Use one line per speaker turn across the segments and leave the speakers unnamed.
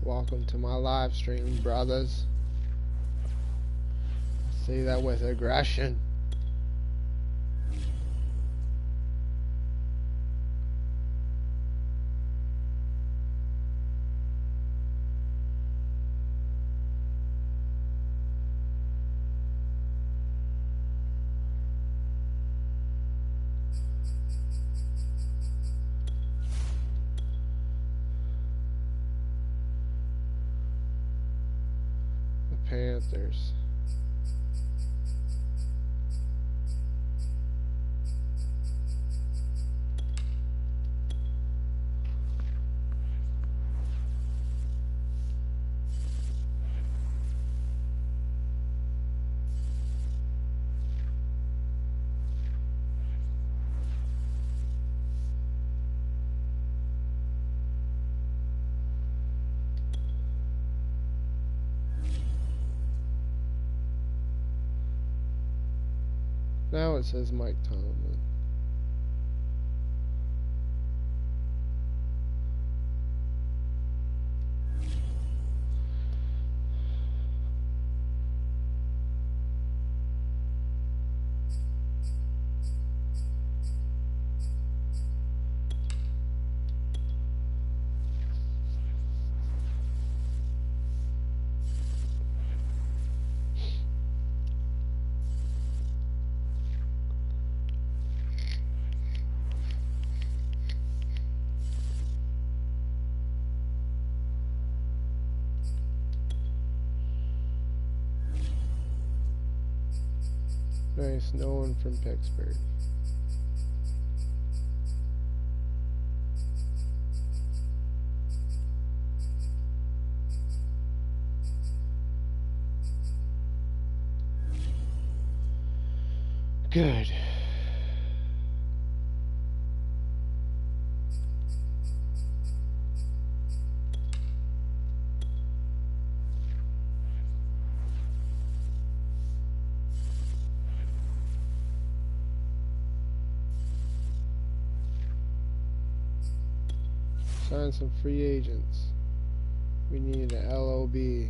Welcome to my live stream, brothers. I say that with aggression. The Panthers. Now it says Mike Tomlin. Nice, no one from Pittsburgh. Good. Sign some free agents. We need an LOB.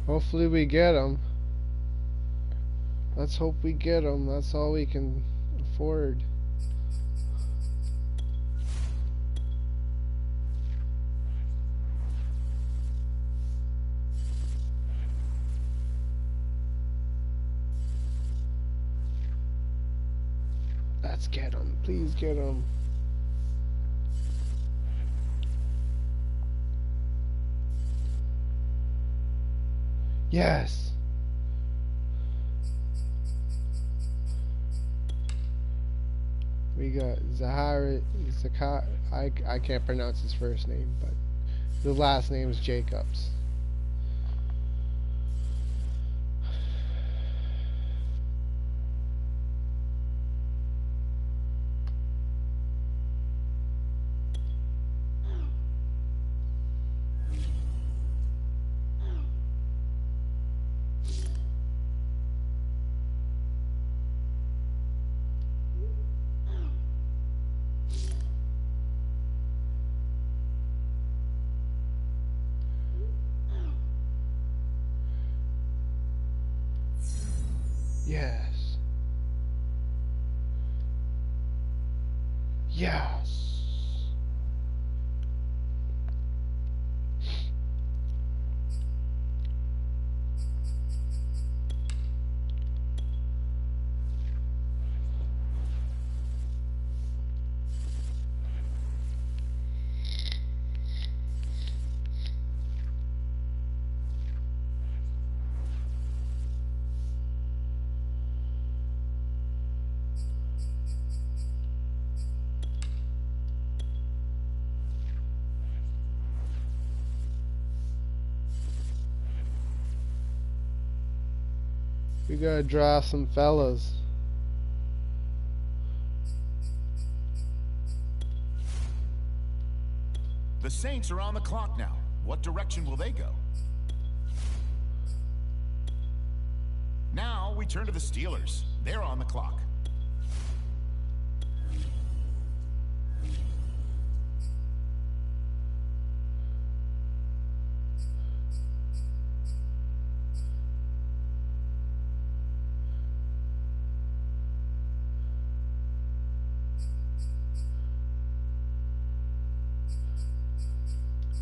Hopefully we get him. Let's hope we get him. That's all we can afford. Let's get him. Please get him. Yes. We got Zahara. I can't pronounce his first name, but the last name is Jacobs. Yes. Yes. We gotta draw some fellas.
The Saints are on the clock now. What direction will they go? Now we turn to the Steelers. They're on the clock.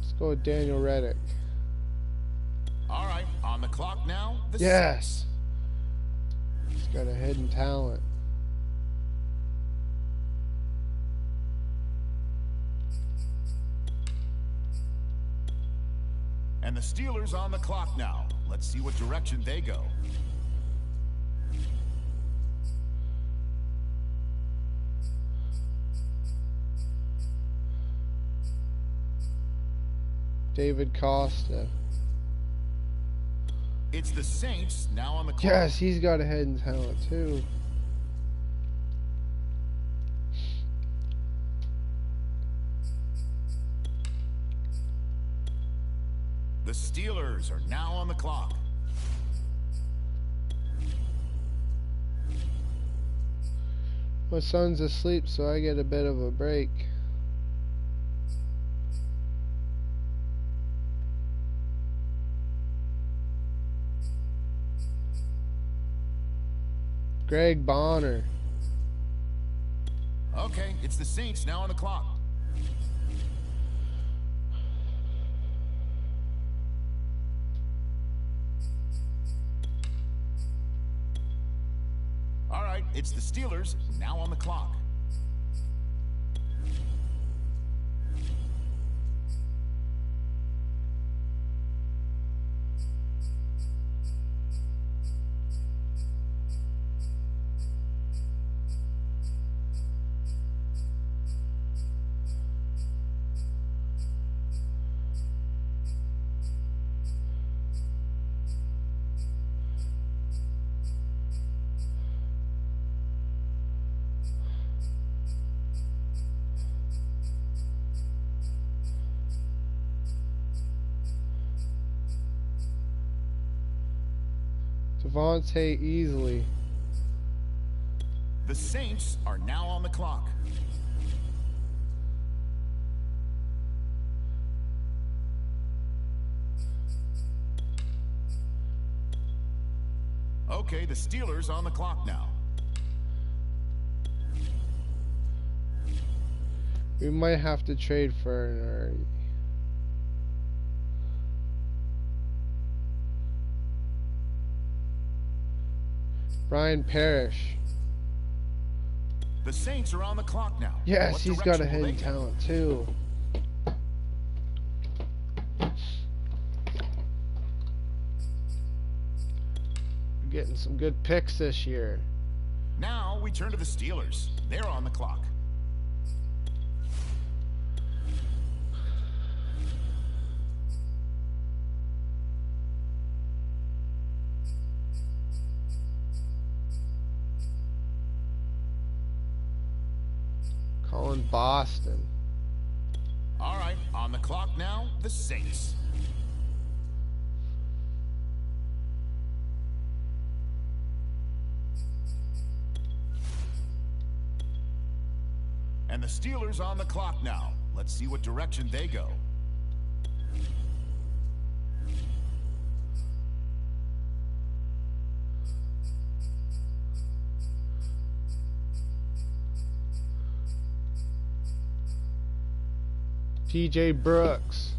Let's go with Daniel Reddick.
All right, on the clock now.
Yes! He's got a hidden talent.
And the Steelers on the clock now. Let's see what direction they go.
David Costa.
It's the Saints now on the clock.
Yes, he's got a hidden talent too.
The Steelers are now on the clock.
My son's asleep, so I get a bit of a break. Greg Bonner.
Okay, it's the Saints now on the clock. All right, it's the Steelers now on the clock.
Devontae Easley.
The Saints are now on the clock. Okay, the Steelers on the clock now.
We might have to trade for an Brian Parrish.
The Saints are on the clock now.
Yes,
What
he's got a
direction will
hidden
they go?
talent too. We're getting some good picks this year.
Now we turn to the Steelers. They're on the clock.
Colin Boston.
All right, on the clock now, the Saints. And the Steelers on the clock now. Let's see what direction they go.
TJ Brooks.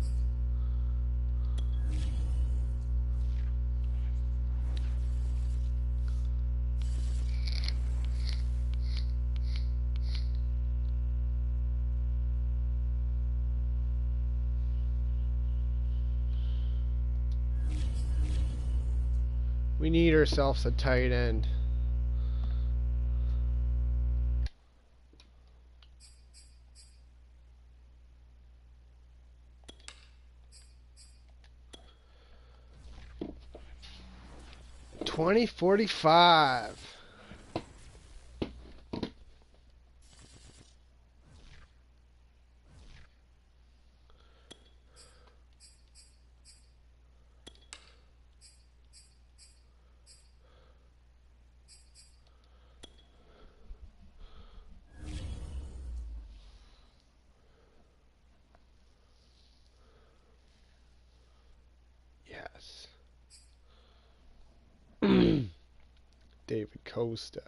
We need ourselves a tight end. 2045. Yes. David Costa.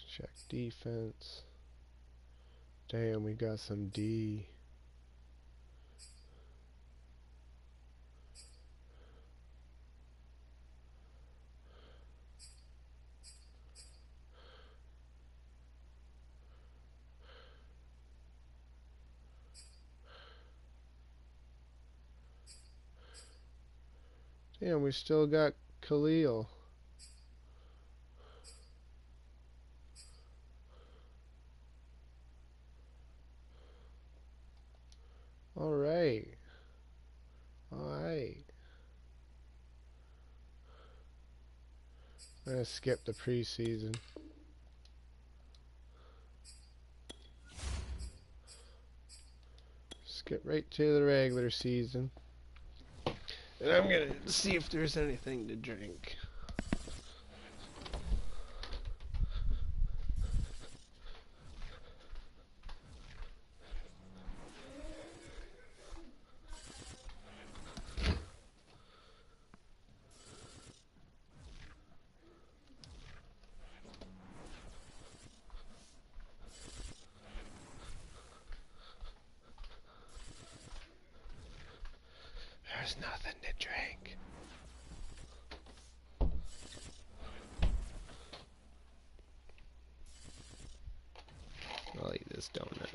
Check defense. Damn, we got some D. Damn, we still got Khalil. Alright. Alright. I'm gonna skip the preseason. Skip right to the regular season. And I'm gonna see if there's anything to drink. There's nothing to drink. I'll eat this donut.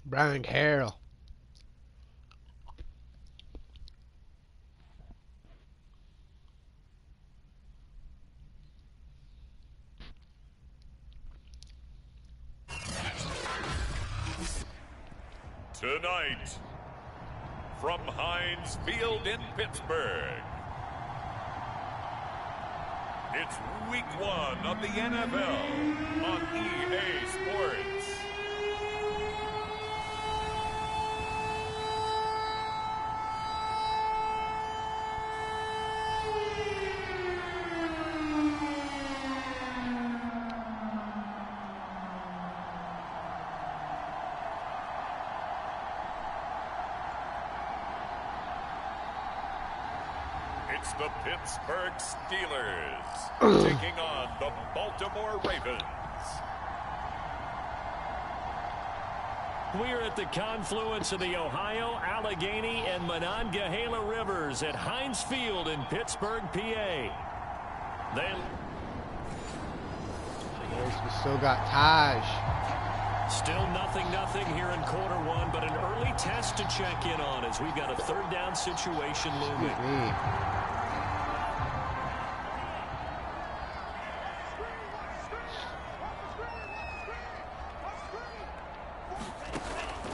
Brian Carroll.
Tonight, from Heinz Field in Pittsburgh, it's Week 1 of the NFL on EA Sports. It's the Pittsburgh Steelers taking on the Baltimore Ravens.
We're at the confluence of the Ohio, Allegheny, and Monongahela Rivers at Heinz Field in Pittsburgh, PA. Then
We still got Taj.
still 0-0 here in quarter one, but an early test to check in on as we've got a third down situation looming.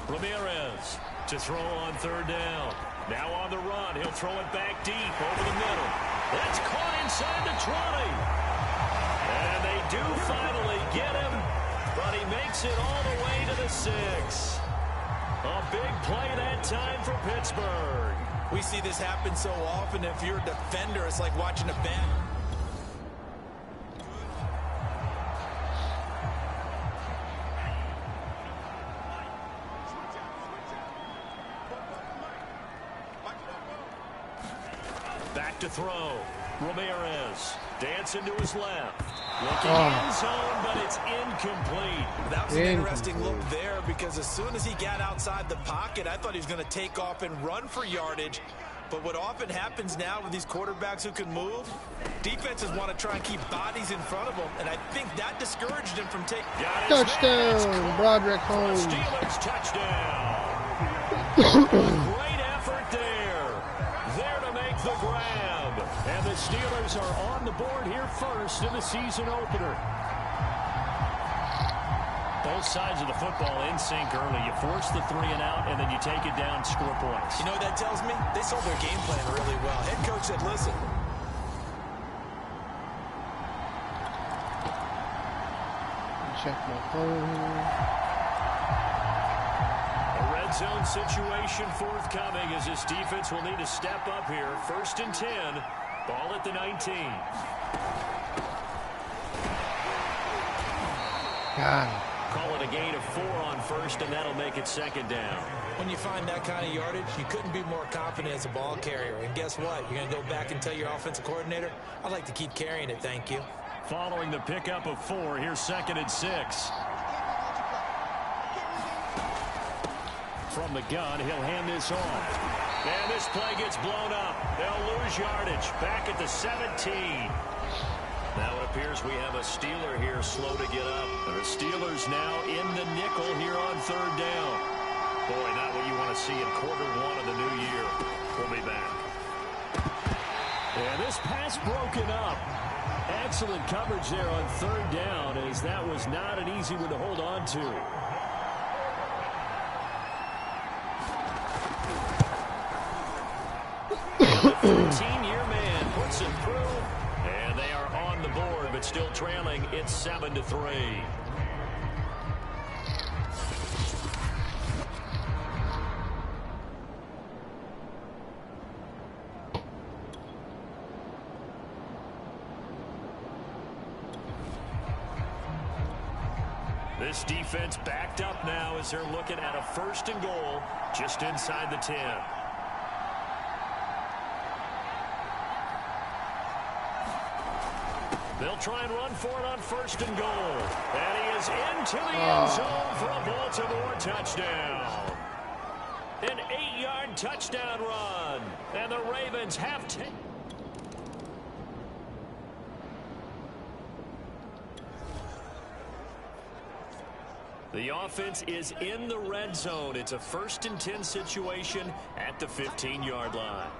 Ramirez to throw on third down. Now on the run. He'll throw it back deep over the middle. That's caught inside the 20. And they do finally get him, but he makes it all the way to the 6. A big play that time for Pittsburgh.
We see this happen so often. If you're a defender, it's like watching a band.
Back to throw. Ramirez dancing to his left. Looking end zone, but it's incomplete.
That was an interesting look there because as soon as he got outside the pocket, I thought he was going to take off and run for yardage. But what often happens now with these quarterbacks who can move, defenses want to try and keep bodies in front of them, and I think that discouraged him from taking...
Touchdown, Broderick Holmes.
Steelers touchdown. Great effort there. There to make the grab. And the Steelers are on the board here first in the season opener. Both sides of the football in sync early. You force the 3 and out, and then you take it down, score points.
You know what that tells me? They sold their game plan really well. Head coach said, listen.
Check my phone.
A red zone situation forthcoming as this defense will need to step up here. 1st and 10. Ball at the 19.
God.
Call it a gain of 4 on first, and that'll make it 2nd down.
When you find that kind of yardage, you couldn't be more confident as a ball carrier. And guess what? You're going to go back and tell your offensive coordinator, I'd like to keep carrying it, thank you.
Following the pickup of 4, here's 2nd and 6. From the gun, he'll hand this off. And this play gets blown up. They'll lose yardage. Back at the 17. Now it appears we have a Steeler here slow to get up. The Steelers now in the nickel here on 3rd down. Boy, not what you want to see in quarter one of the new year. We'll be back. And this pass broken up. Excellent coverage there on 3rd down, as that was not an easy one to hold on to. The 14-year man puts it through. And they are on the board, but still trailing. It's 7-3. This defense backed up now as they're looking at a 1st and goal just inside the 10. They'll try and run for it on 1st and goal. And he is into the end zone for a Baltimore touchdown. An 8-yard touchdown run. And the Ravens have taken. The offense is in the red zone. It's a 1st and 10 situation at the 15-yard line.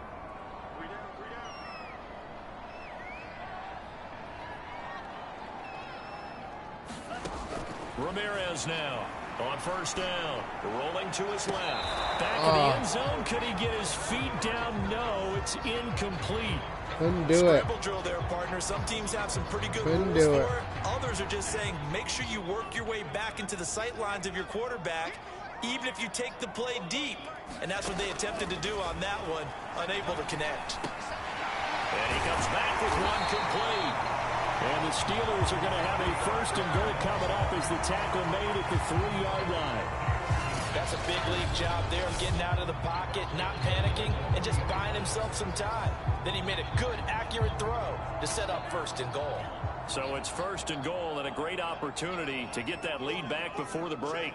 Ramirez now On first down, rolling to his left. Back in the end zone. Could he get his feet down? No, it's incomplete.
Couldn't do it.
Scramble drill there, partner. Some teams have some pretty good
Couldn't
rules
do
for
it.
it. Others are just saying, make sure you work your way back into the sight lines of your quarterback, even if you take the play deep. And that's what they attempted to do on that one, unable to connect.
And he comes back with one complete. And the Steelers are going to have a first and goal coming up as the tackle made at the 3-yard line.
That's a big league job there of getting out of the pocket, not panicking, and just buying himself some time. Then he made a good, accurate throw to set up first and goal.
So it's first and goal and a great opportunity to get that lead back before the break.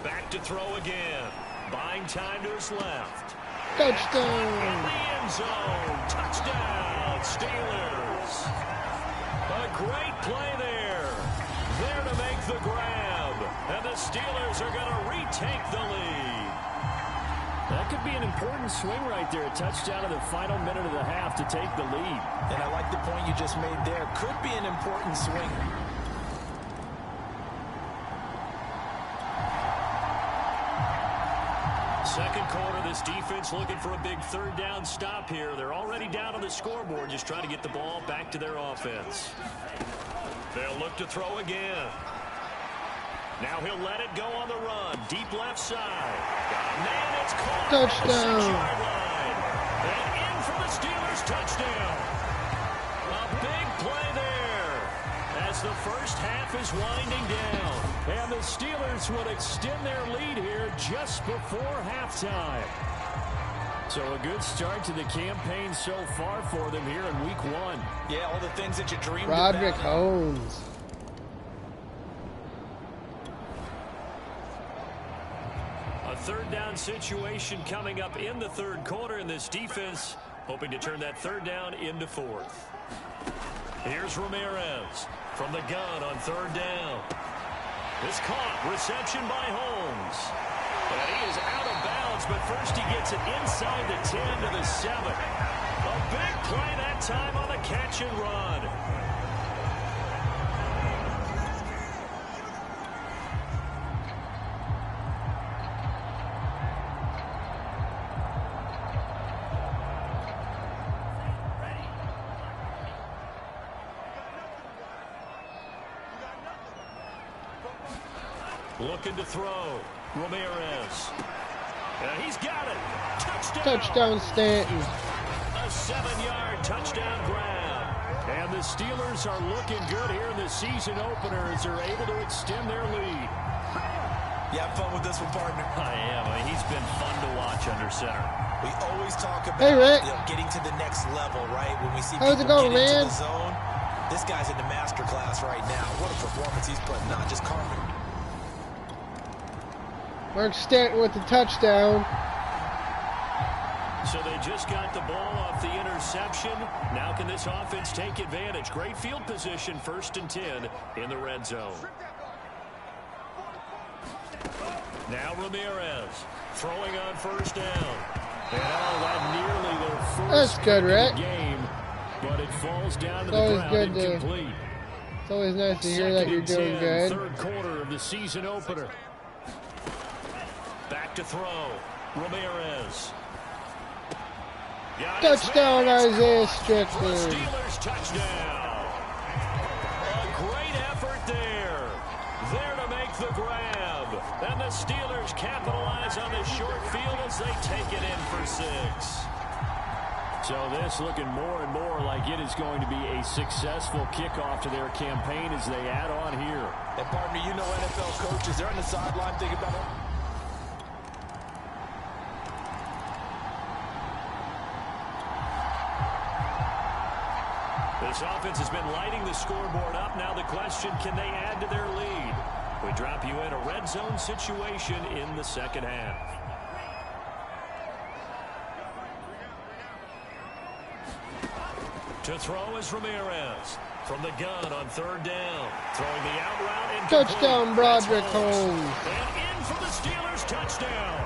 Back to throw again. Buying time to his left.
Touchdown!
In the end zone. Touchdown, Steelers. A great play there. There to make the grab. And the Steelers are going to retake the lead. That could be an important swing right there. A touchdown in the final minute of the half to take the lead.
And I like the point you just made there. Could be an important swing.
Second quarter, this defense looking for a big third down stop here. They're already down on the scoreboard, just trying to get the ball back to their offense. They'll look to throw again. Now he'll let it go on the run. Deep left side. Man, it's caught.
Touchdown.
6-yard line. And in for the Steelers touchdown. A big play there as the first half is winding down. And the Steelers will extend their lead here just before halftime. So a good start to the campaign so far for them here in week 1.
Yeah, all the things that you dreamed
Roderick
about.
Holmes.
A third down situation coming up in the third quarter, and this defense hoping to turn that third down into fourth. Here's Ramirez from the gun on third down. It's caught. Reception by Holmes. And he is out of bounds, but first he gets it inside the 10 to the 7. A big play that time on the catch and run. Looking to throw. Ramirez. And he's got it. Touchdown.
Touchdown, Stanton.
A 7-yard touchdown grab. And the Steelers are looking good here in the season opener as they're able to extend their lead.
You have fun with this one, partner?
I am. I mean, he's been fun to watch under center.
We always talk about
Rick.
getting to the next level, right? When we see
How's
people
it going,
get
man?
into the zone, this guy's in the master class right now. What a performance he's putting on, just carving.
Mark Stanton with the touchdown.
So they just got the ball off the interception. Now can this offense take advantage? Great field position, 1st and 10 in the red zone. Now Ramirez throwing on first down. And that nearly their first
That's good, Rick.
game, but it falls down to the
Always
ground
good
incomplete.
It's always nice to hear that you're doing good.
Third quarter of the season opener. Back to throw. Ramirez.
Touchdown, Isaiah Strickland.
Steelers touchdown. A great effort there. There to make the grab. And the Steelers capitalize on the short field as they take it in for 6. So this looking more and more like it is going to be a successful kickoff to their campaign as they add on here.
And partner, you know NFL coaches, they're on the sideline thinking about it.
This offense has been lighting the scoreboard up. Now the question, can they add to their lead? We drop you in a red zone situation in the second half. To throw is Ramirez from the gun on third down. Throwing the out route and
Touchdown, Broderick Holmes.
And in for the Steelers touchdown.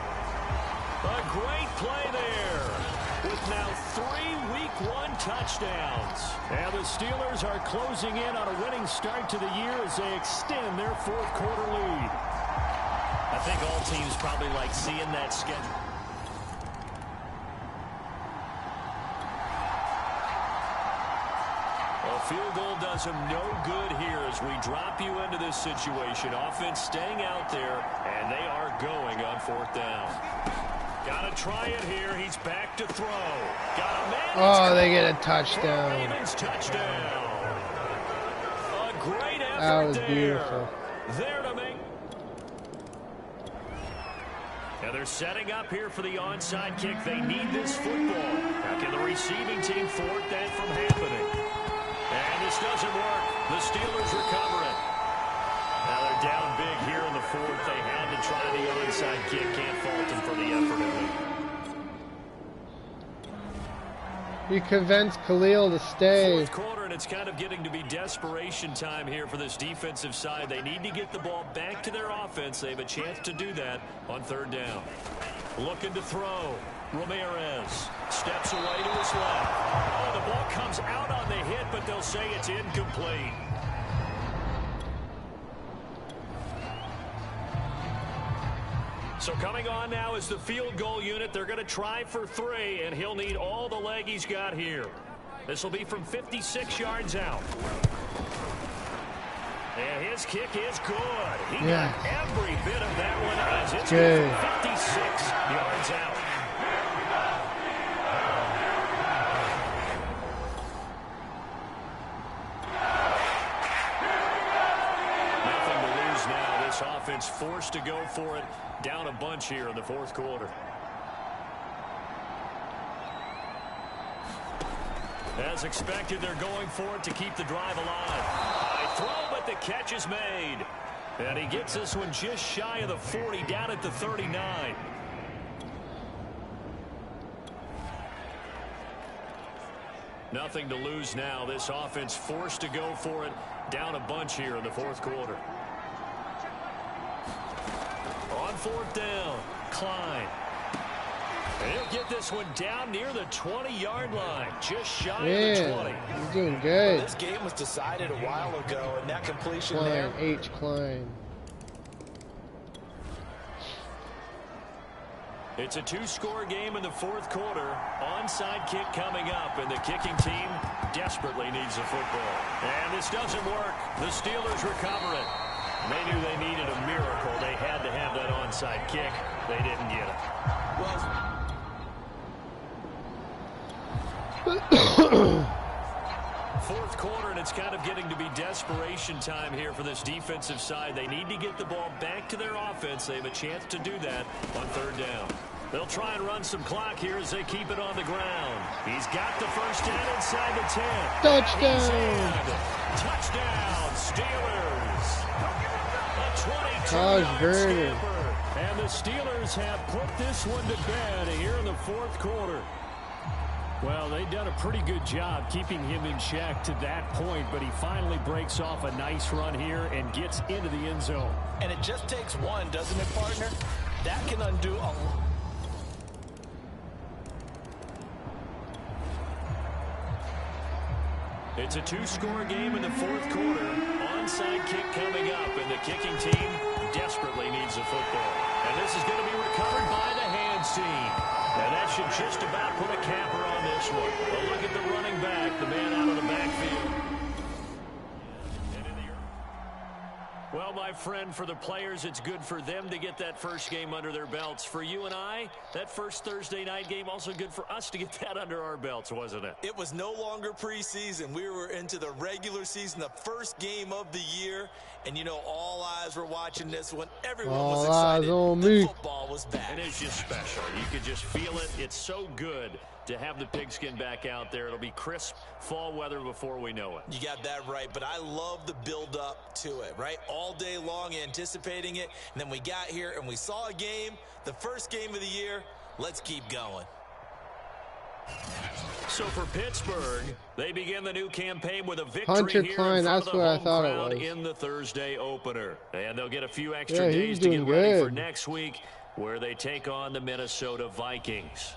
A great play there. With now 3 Week 1 touchdowns. And the Steelers are closing in on a winning start to the year as they extend their fourth quarter lead. I think all teams probably like seeing that schedule. A field goal does them no good here as we drop you into this situation. Offense staying out there, and they are going on fourth down. Got to try it here. He's back to throw. Got a man.
Oh, they get a touchdown.
Ravens touchdown. A great effort
That was
there.
beautiful.
There to make. Now they're setting up here for the onside kick. They need this football. Now can the receiving team thwart that from happening? And this doesn't work. The Steelers recover it. Now they're down big here in the fourth. They had to try the onside kick. Can't fault them for the effort of it.
We convinced Khalil to stay.
Fourth quarter, and it's kind of getting to be desperation time here for this defensive side. They need to get the ball back to their offense. They have a chance to do that on third down. Looking to throw. Ramirez steps away to his left. Oh, the ball comes out on the hit, but they'll say it's incomplete. So coming on now is the field goal unit. They're going to try for 3, and he'll need all the leg he's got here. This will be from 56 yards out. And his kick is good. He got every bit of that one as it's good from 56 yards out. Nothing to lose now. This offense forced to go for it. Down a bunch here in the fourth quarter. As expected, they're going for it to keep the drive alive. High throw, but the catch is made. And he gets this one just shy of the 40, down at the 39. Nothing to lose now. This offense forced to go for it. Down a bunch here in the fourth quarter. On fourth down, Klein. And he'll get this one down near the 20-yard line, just shy of the 20.
He's doing good.
Well, this game was decided a while ago, and that completion
Klein,
there.
H. Klein.
It's a two-score game in the fourth quarter. Onside kick coming up, and the kicking team desperately needs a football. And this doesn't work. The Steelers recover it. They knew they needed a miracle. They had to have that onside kick. They didn't get it. Fourth quarter, and it's kind of getting to be desperation time here for this defensive side. They need to get the ball back to their offense. They have a chance to do that on third down. They'll try and run some clock here as they keep it on the ground. He's got the first down inside the 10.
Touchdown!
Touchdown, Steelers! A 22-yard scamper. And the Steelers have put this one to bed here in the fourth quarter. Well, they've done a pretty good job keeping him in check to that point, but he finally breaks off a nice run here and gets into the end zone.
And it just takes one, doesn't it, partner? That can undo a...
It's a two-score game in the fourth quarter. Onside kick coming up, and the kicking team desperately needs a football. And this is going to be recovered by the hands team. And that should just about put a capper on this one. A look at the running back, the man out of the backfield. Well, my friend, for the players, it's good for them to get that first game under their belts. For you and I, that first Thursday night game, also good for us to get that under our belts, wasn't it?
It was no longer preseason. We were into the regular season, the first game of the year. And, you know, all eyes were watching this one. Everyone was excited. The football was back.
It is just special. You could just feel it. It's so good to have the pigskin back out there. It'll be crisp fall weather before we know it.
You got that right, but I love the build-up to it, right? All day long anticipating it, and then we got here and we saw a game, the first game of the year. Let's keep going.
So for Pittsburgh, they begin the new campaign with a victory
Hunter
here
Klein,
in front
that's
of the
what I
home
thought it
crowd
was.
in the Thursday opener. And they'll get a few extra
Yeah,
days to get
doing
ready
good
for next week, where they take on the Minnesota Vikings.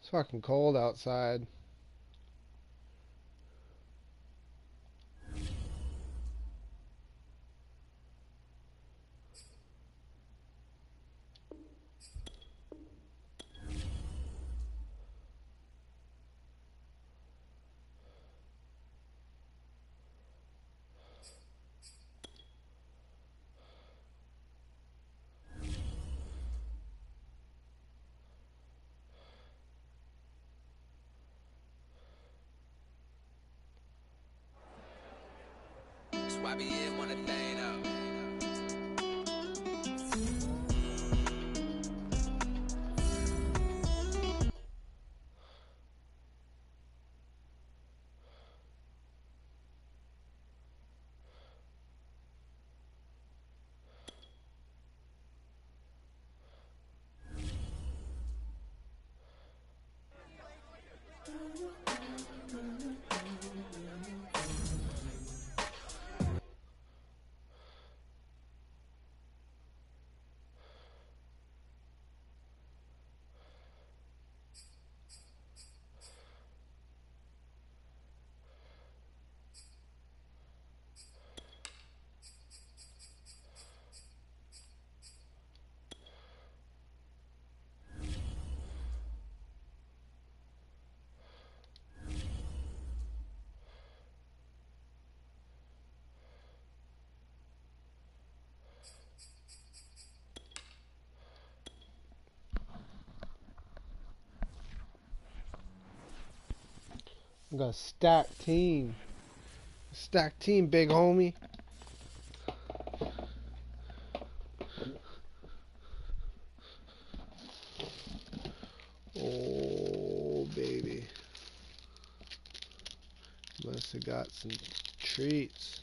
It's fucking cold outside.
YBN want a thing up.
I got a stacked team. Stacked team, big homie. Oh, baby. Must have got some treats.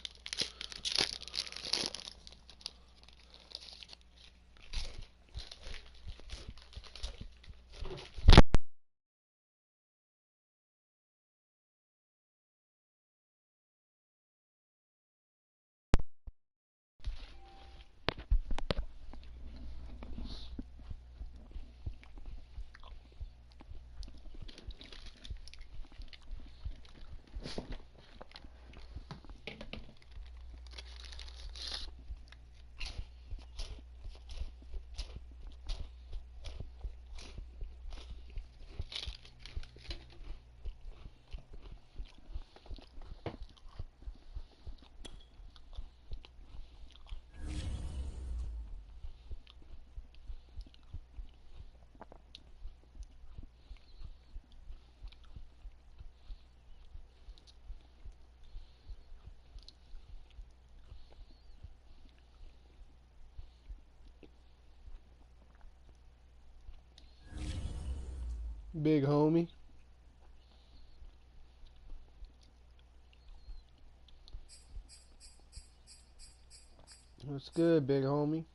Big homie. What's good, big homie?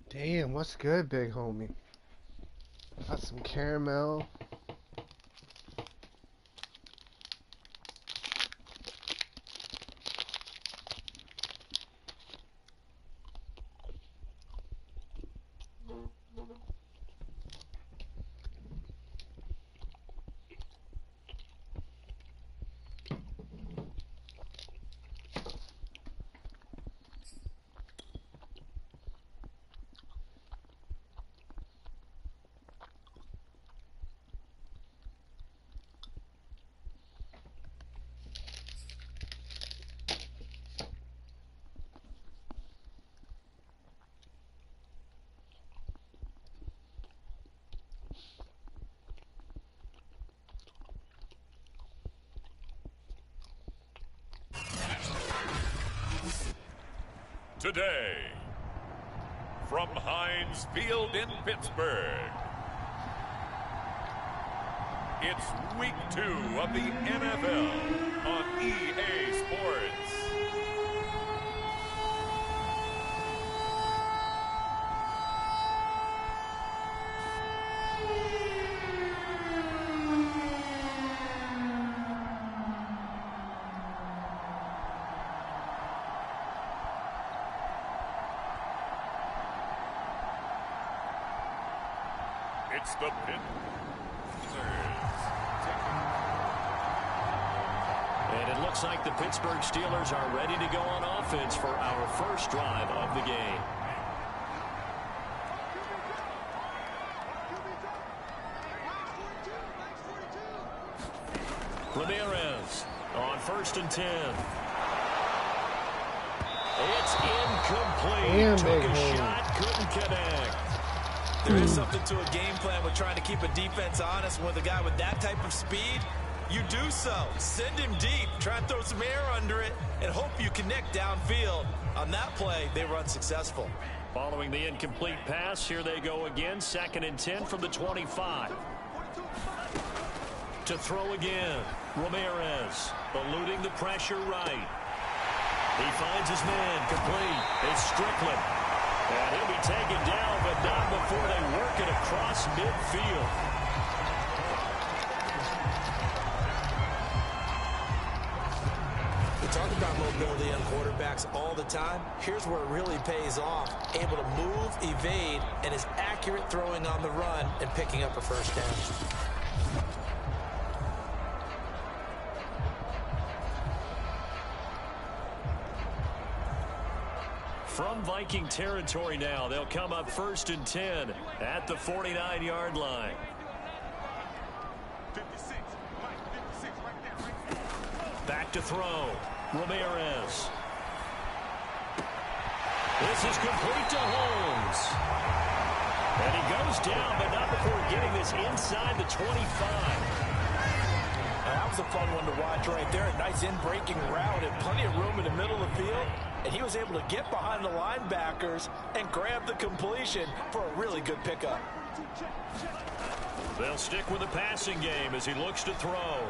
Damn, what's good, big homie? Got some caramel.
Today, from Heinz Field in Pittsburgh, it's Week 2 of the NFL on EA Sports. It's the
And it looks like the Pittsburgh Steelers are ready to go on offense for our first drive of the game. Ramirez on 1st and 10. It's incomplete.
Damn,
Took
big
a
hole.
shot, couldn't connect.
There is something to a game plan with trying to keep a defense honest. With a guy with that type of speed, you do so. Send him deep, try and throw some air under it, and hope you connect downfield. On that play, they were unsuccessful.
Following the incomplete pass, here they go again. 2nd and 10 from the 25. To throw again, Ramirez eluding the pressure right. He finds his man complete. It's Strickland. And he'll be taken down, but not before they work it across midfield.
We talk about mobility on quarterbacks all the time. Here's where it really pays off. Able to move, evade, and is accurate throwing on the run and picking up a first down.
From Viking territory now, they'll come up 1st and 10 at the 49-yard line. Back to throw. Ramirez. This is complete to Holmes. And he goes down, but not before getting this inside the 25.
That was a fun one to watch right there. A nice in-breaking route and plenty of room in the middle of the field. And he was able to get behind the linebackers and grab the completion for a really good pickup.
They'll stick with the passing game as he looks to throw.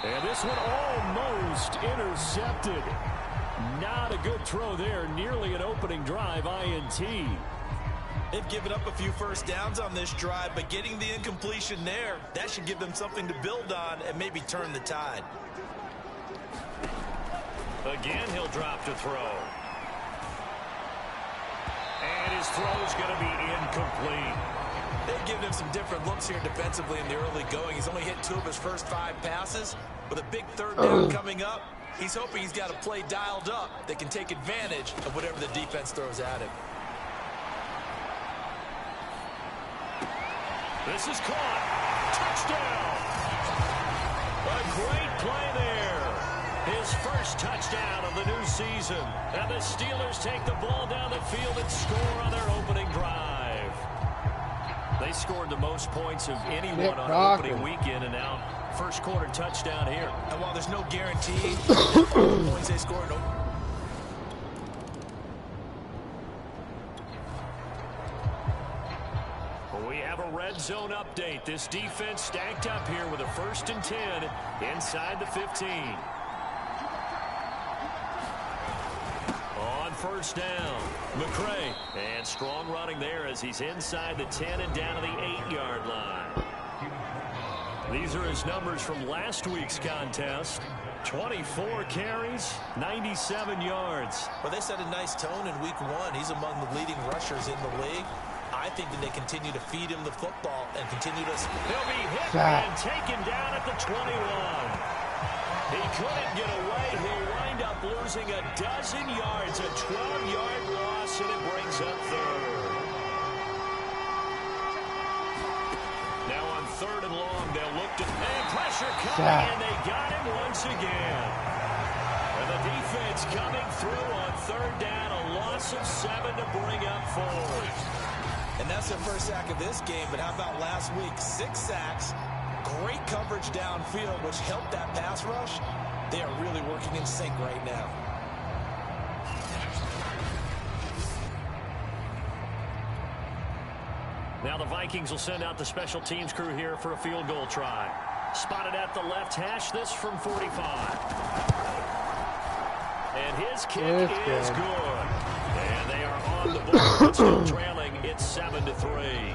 And this one almost intercepted. Not a good throw there. Nearly an opening drive INT.
They've given up a few first downs on this drive, but getting the incompletion there, that should give them something to build on and maybe turn the tide.
Again, he'll drop to throw. And his throw's going to be incomplete.
They've given him some different looks here defensively in the early going. He's only hit 2 of his first 5 passes. With a big 3rd down coming up, he's hoping he's got a play dialed up that can take advantage of whatever the defense throws at him.
This is caught. Touchdown. A great play there. His first touchdown of the new season. And the Steelers take the ball down the field and score on their opening drive. They scored the most points of anyone on opening weekend, and now first quarter touchdown here.
And while there's no guarantee the points they scored,
we have a red zone update. This defense stacked up here with a 1st and 10 inside the 15. On 1st down, McCray. And strong running there as he's inside the 10 and down to the 8-yard line. These are his numbers from last week's contest. 24 carries, 97 yards.
Well, they set a nice tone in week 1. He's among the leading rushers in the league. I think that they continue to feed him the football and continue to...
He'll be hit and taken down at the 21. He couldn't get away. He'll wind up losing a dozen yards, a 12-yard loss, and it brings up 3rd. Now on 3rd and long, they'll look to... And pressure coming, and they got him once again. And the defense coming through on 3rd down, a loss of 7 to bring up 4.
And that's their first sack of this game, but how about last week? 6 sacks, great coverage downfield, which helped that pass rush. They are really working in sync right now.
Now the Vikings will send out the special teams crew here for a field goal try. Spotted at the left hash, this from 45. And his kick is good. And they are on the board, still trailing. It's 7-3.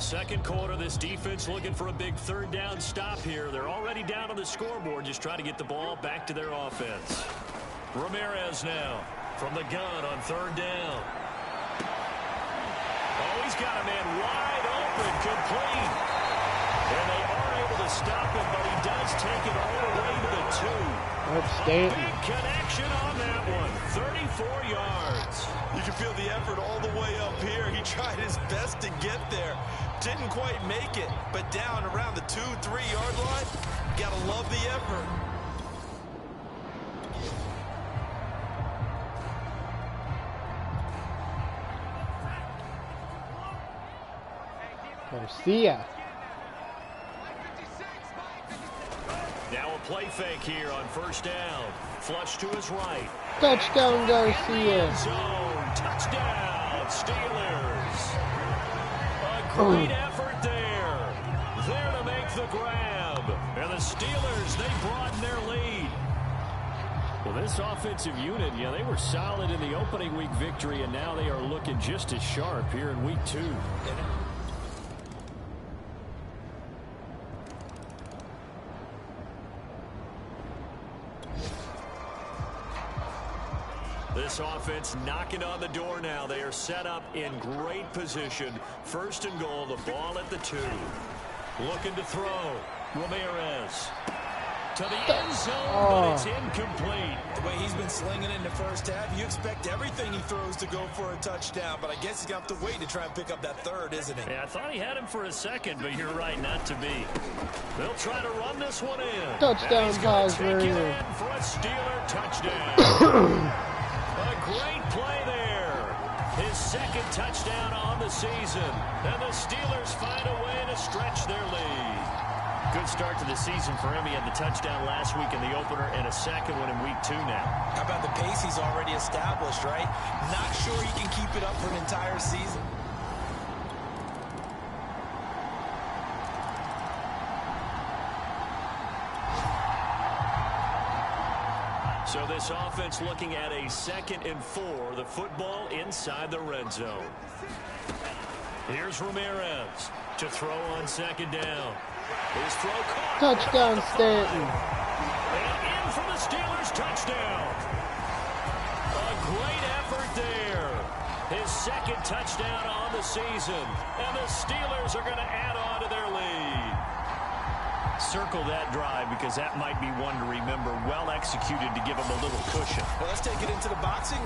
second quarter, this defense looking for a big third down stop here. They're already down on the scoreboard, just trying to get the ball back to their offense. Ramirez now from the gun on third down. Oh, he's got a man wide open, complete. And they are able to stop him, but he does take it all the way to the 2. A big connection on that one. 34 yards.
You can feel the effort all the way up here. He tried his best to get there. Didn't quite make it, but down around the 2-3 yard line, gotta love the effort.
Garcia.
Now a play fake here on first down. Flush to his right.
Touchdown, Garcia.
Zone. Touchdown, Steelers. A great effort there. There to make the grab. And the Steelers, they broaden their lead. Well, this offensive unit, yeah, they were solid in the opening week victory, and now they are looking just as sharp here in week 2. This offense knocking on the door now. They are set up in great position. First and goal, the ball at the 2. Looking to throw. Ramirez to the end zone, but it's incomplete.
The way he's been slinging in the first half, you expect everything he throws to go for a touchdown, but I guess he's got to wait to try and pick up that third, isn't he?
Yeah, I thought he had him for a second, but you're right, not to be. They'll try to run this one in.
Touchdown,
guys. Take it in for a Steeler touchdown. A great play there. His second touchdown on the season. And the Steelers find a way to stretch their lead. Good start to the season for him. He had the touchdown last week in the opener and a second one in week 2 now.
How about the pace he's already established, right? Not sure he can keep it up for an entire season.
So this offense looking at a 2nd and 4. The football inside the red zone. Here's Ramirez to throw on 2nd down. His throw caught.
Touchdown, Stanton.
And in for the Steelers touchdown. A great effort there. His 2nd touchdown on the season. And the Steelers are going to add on to their lead. Circle that drive because that might be one to remember. Well executed to give them a little cushion.
Well, let's take it into the boxing.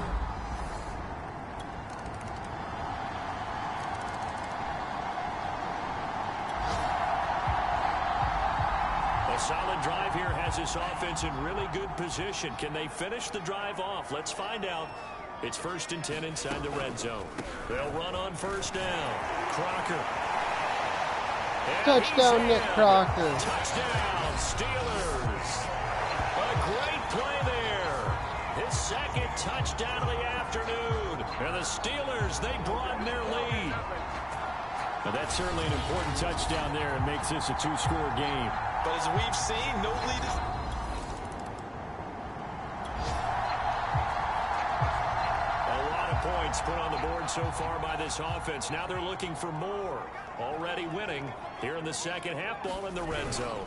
A solid drive here has this offense in really good position. Can they finish the drive off? Let's find out. It's 1st and 10 inside the red zone. They'll run on first down. Crocker.
Touchdown, Nick Crocker.
Touchdown, Steelers. A great play there. His 2nd touchdown of the afternoon. And the Steelers, they broaden their lead. Now that's certainly an important touchdown there and makes this a 2-score game.
But as we've seen, no lead is...
Points put on the board so far by this offense. Now they're looking for more. Already winning here in the second half. Ball in the red zone.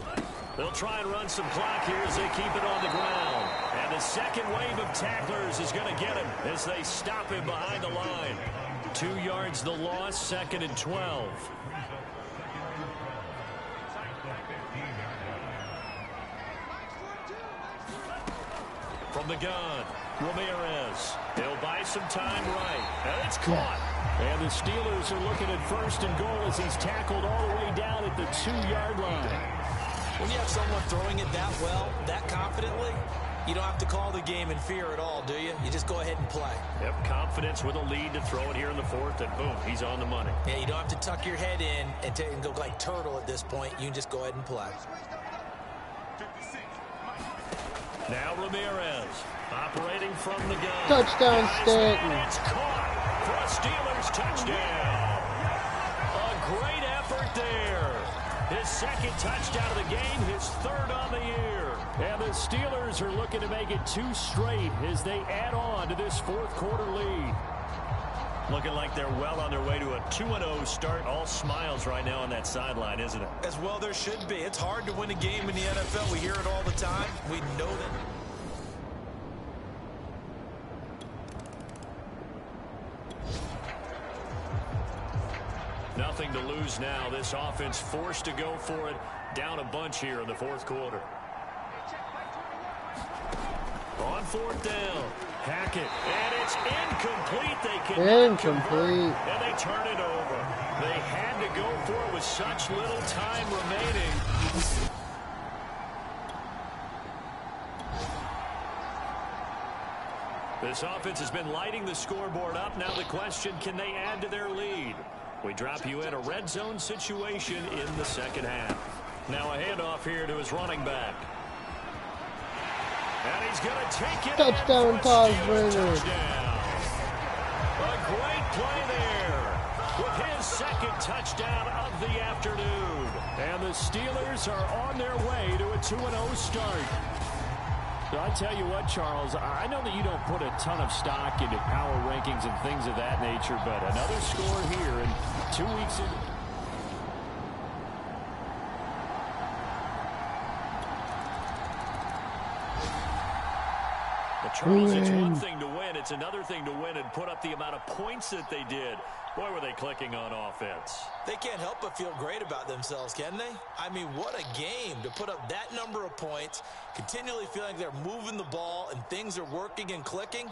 They'll try and run some clock here as they keep it on the ground. And the second wave of tacklers is going to get him as they stop him behind the line. 2 yards the loss, 2nd and 12. From the gun, Ramirez. He'll buy some time right. And it's caught. And the Steelers are looking at 1st and goal as he's tackled all the way down at the 2-yard line.
When you have someone throwing it that well, that confidently, you don't have to call the game in fear at all, do you? You just go ahead and play.
Yep, confidence with a lead to throw it here in the 4th, and boom, he's on the money.
Yeah, you don't have to tuck your head in and go like turtle at this point. You can just go ahead and play.
Now Ramirez operating from the gun.
Touchdown, Stanton.
It's caught for a Steelers touchdown. A great effort there. His 2nd touchdown of the game, his 3rd on the year. And the Steelers are looking to make it 2 straight as they add on to this 4th quarter lead. Looking like they're well on their way to a 2-0 start. All smiles right now on that sideline, isn't it?
As well there should be. It's hard to win a game in the NFL. We hear it all the time. We know that.
Nothing to lose now. This offense forced to go for it. Down a bunch here in the fourth quarter. On fourth down. Hackett. And it's incomplete. They can
incomplete.
And they turn it over. They had to go for it with such little time remaining. This offense has been lighting the scoreboard up. Now the question, can they add to their lead? We drop you in a red zone situation in the second half. Now a handoff here to his running back. And he's going to take it.
Touchdown, Todd Brenner.
Touchdown. A great play there with his second touchdown of the afternoon. And the Steelers are on their way to a 2-0 start. So I tell you what, Charles, I know that you don't put a ton of stock into power rankings and things of that nature, but another score here in 2 weeks in. Charles, it's one thing to win. It's another thing to win and put up the amount of points that they did. Boy, were they clicking on offense.
They can't help but feel great about themselves, can they? I mean, what a game to put up that number of points, continually feeling they're moving the ball and things are working and clicking.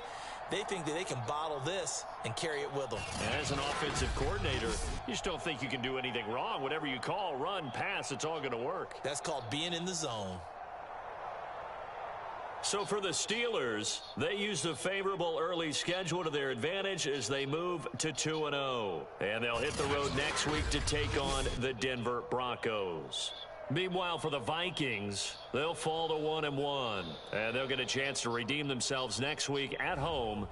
They think that they can bottle this and carry it with them.
As an offensive coordinator, you just don't think you can do anything wrong. Whatever you call, run, pass, it's all going to work.
That's called being in the zone.
So for the Steelers, they use the favorable early schedule to their advantage as they move to 2-0. And they'll hit the road next week to take on the Denver Broncos. Meanwhile, for the Vikings, they'll fall to 1-1. And they'll get a chance to redeem themselves next week at home.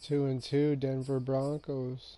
Two and two, Denver Broncos.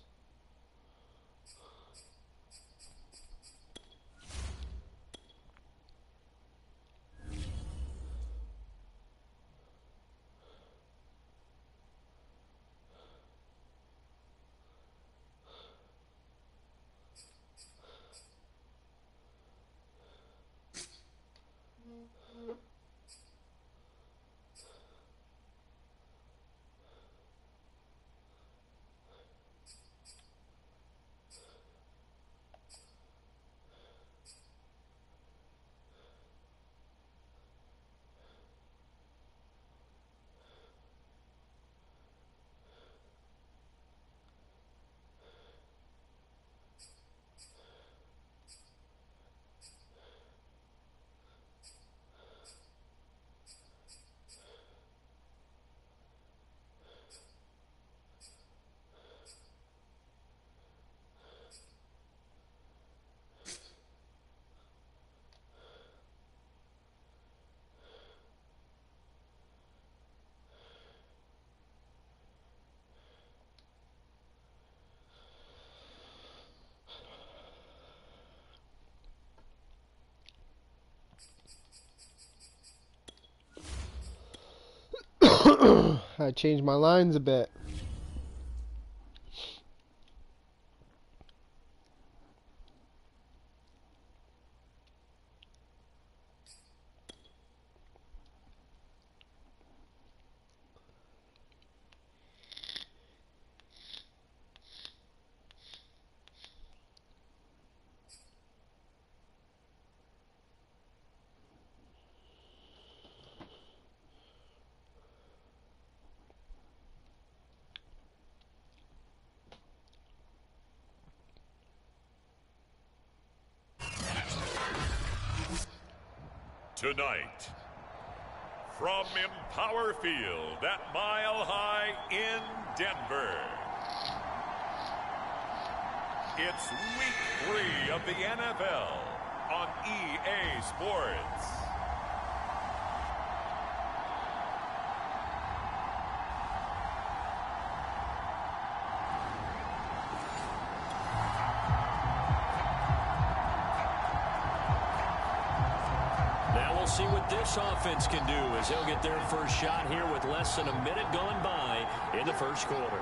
I changed my lines a bit.
Tonight, from Empower Field at Mile High in Denver, it's Week 3 of the NFL on EA Sports.
See what this offense can do as they'll get their first shot here with less than a minute gone by in the first quarter.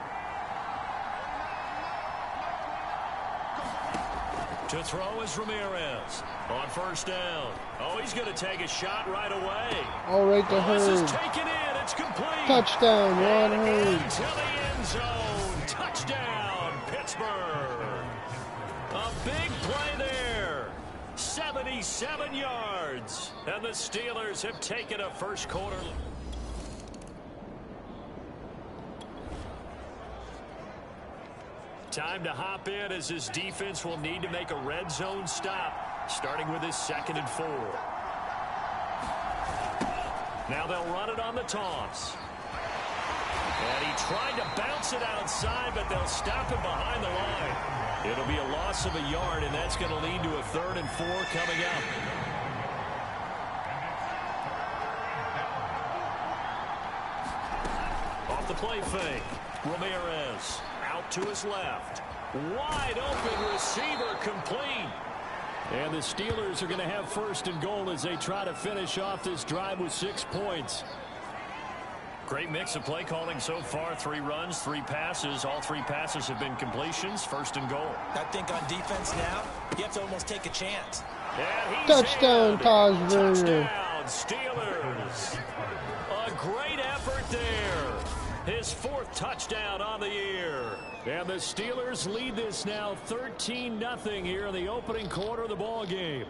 To throw is Ramirez on first down. Oh, he's going to take a shot right away.
All right to
This
Hurd.
is taken in. It's complete.
Touchdown, Ron Hurd.
Into the end zone. Touchdown, Pittsburgh. A big play there. 77 yards. And the Steelers have taken a first quarter. Time to hop in as this defense will need to make a red zone stop, starting with his 2nd and 4. Now they'll run it on the toss. And he tried to bounce it outside, but they'll stop him behind the line. It'll be a loss of a yard, and that's going to lead to a 3rd and 4 coming up. Off the play fake, Ramirez out to his left. Wide open receiver complete. And the Steelers are going to have 1st and goal as they try to finish off this drive with 6 points. Great mix of play calling so far. 3 runs, 3 passes. All 3 passes have been completions. 1st and goal.
I think on defense now, you have to almost take a chance.
Touchdown, Taj Werner.
Touchdown, Steelers. A great effort there. His 4th touchdown on the year. And the Steelers lead this now 13-0 here in the opening quarter of the ball game.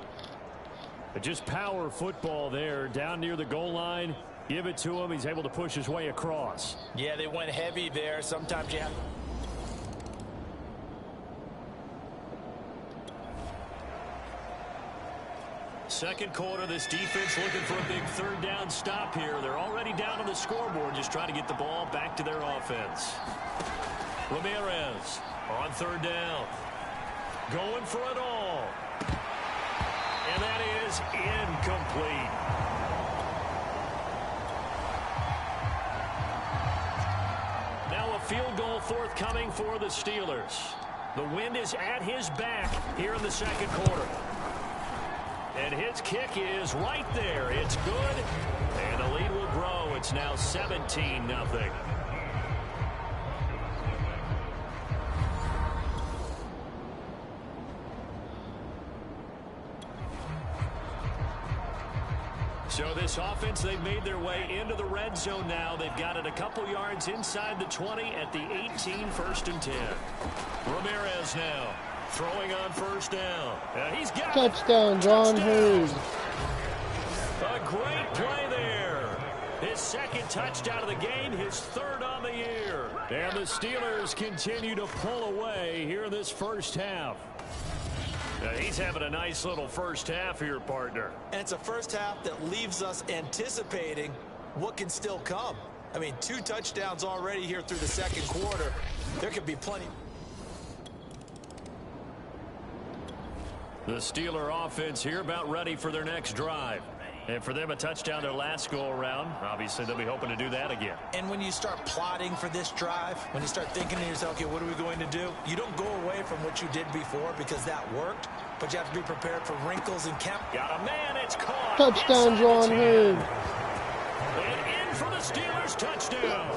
But just power football there down near the goal line. Give it to him. He's able to push his way across.
Yeah, they went heavy there. Sometimes you have...
Second quarter, this defense looking for a big 3rd down stop here. They're already down on the scoreboard, just trying to get the ball back to their offense. Ramirez on 3rd down. Going for it all. And that is incomplete. Now a field goal forthcoming for the Steelers. The wind is at his back here in the 2nd quarter. And his kick is right there. It's good. And the lead will grow. It's now 17-0. So this offense, they've made their way into the red zone now. They've got it a couple yards inside the 20 at the 18, 1st and 10. Ramirez now throwing on 1st down. He's got
Touchdown, John Hurd.
A great play there. His 2nd touchdown of the game, his 3rd on the year. And the Steelers continue to pull away here in this first half. He's having a nice little first half here, partner.
And it's a first half that leaves us anticipating what can still come. I mean, 2 touchdowns already here through the 2nd quarter. There could be plenty.
The Steeler offense here about ready for their next drive. And for them, a touchdown their last go-around. Obviously, they'll be hoping to do that again.
And when you start plotting for this drive, when you start thinking to yourself, okay, what are we going to do? You don't go away from what you did before because that worked, but you have to be prepared for wrinkles and camp.
Got a man, it's caught.
Touchdown, John Hurd.
And in for the Steelers Steelers touchdown.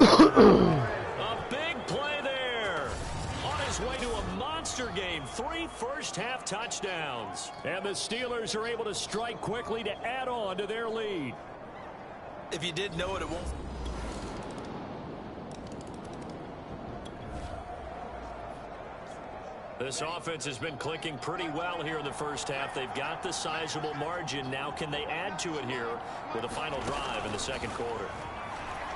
A big play there. On his way to a monster game. 3 first-half touchdowns. And the Steelers are able to strike quickly to add on to their lead.
If you didn't know it, it won't.
This offense has been clicking pretty well here in the first half. They've got the sizable margin. Now can they add to it here with a final drive in the second quarter?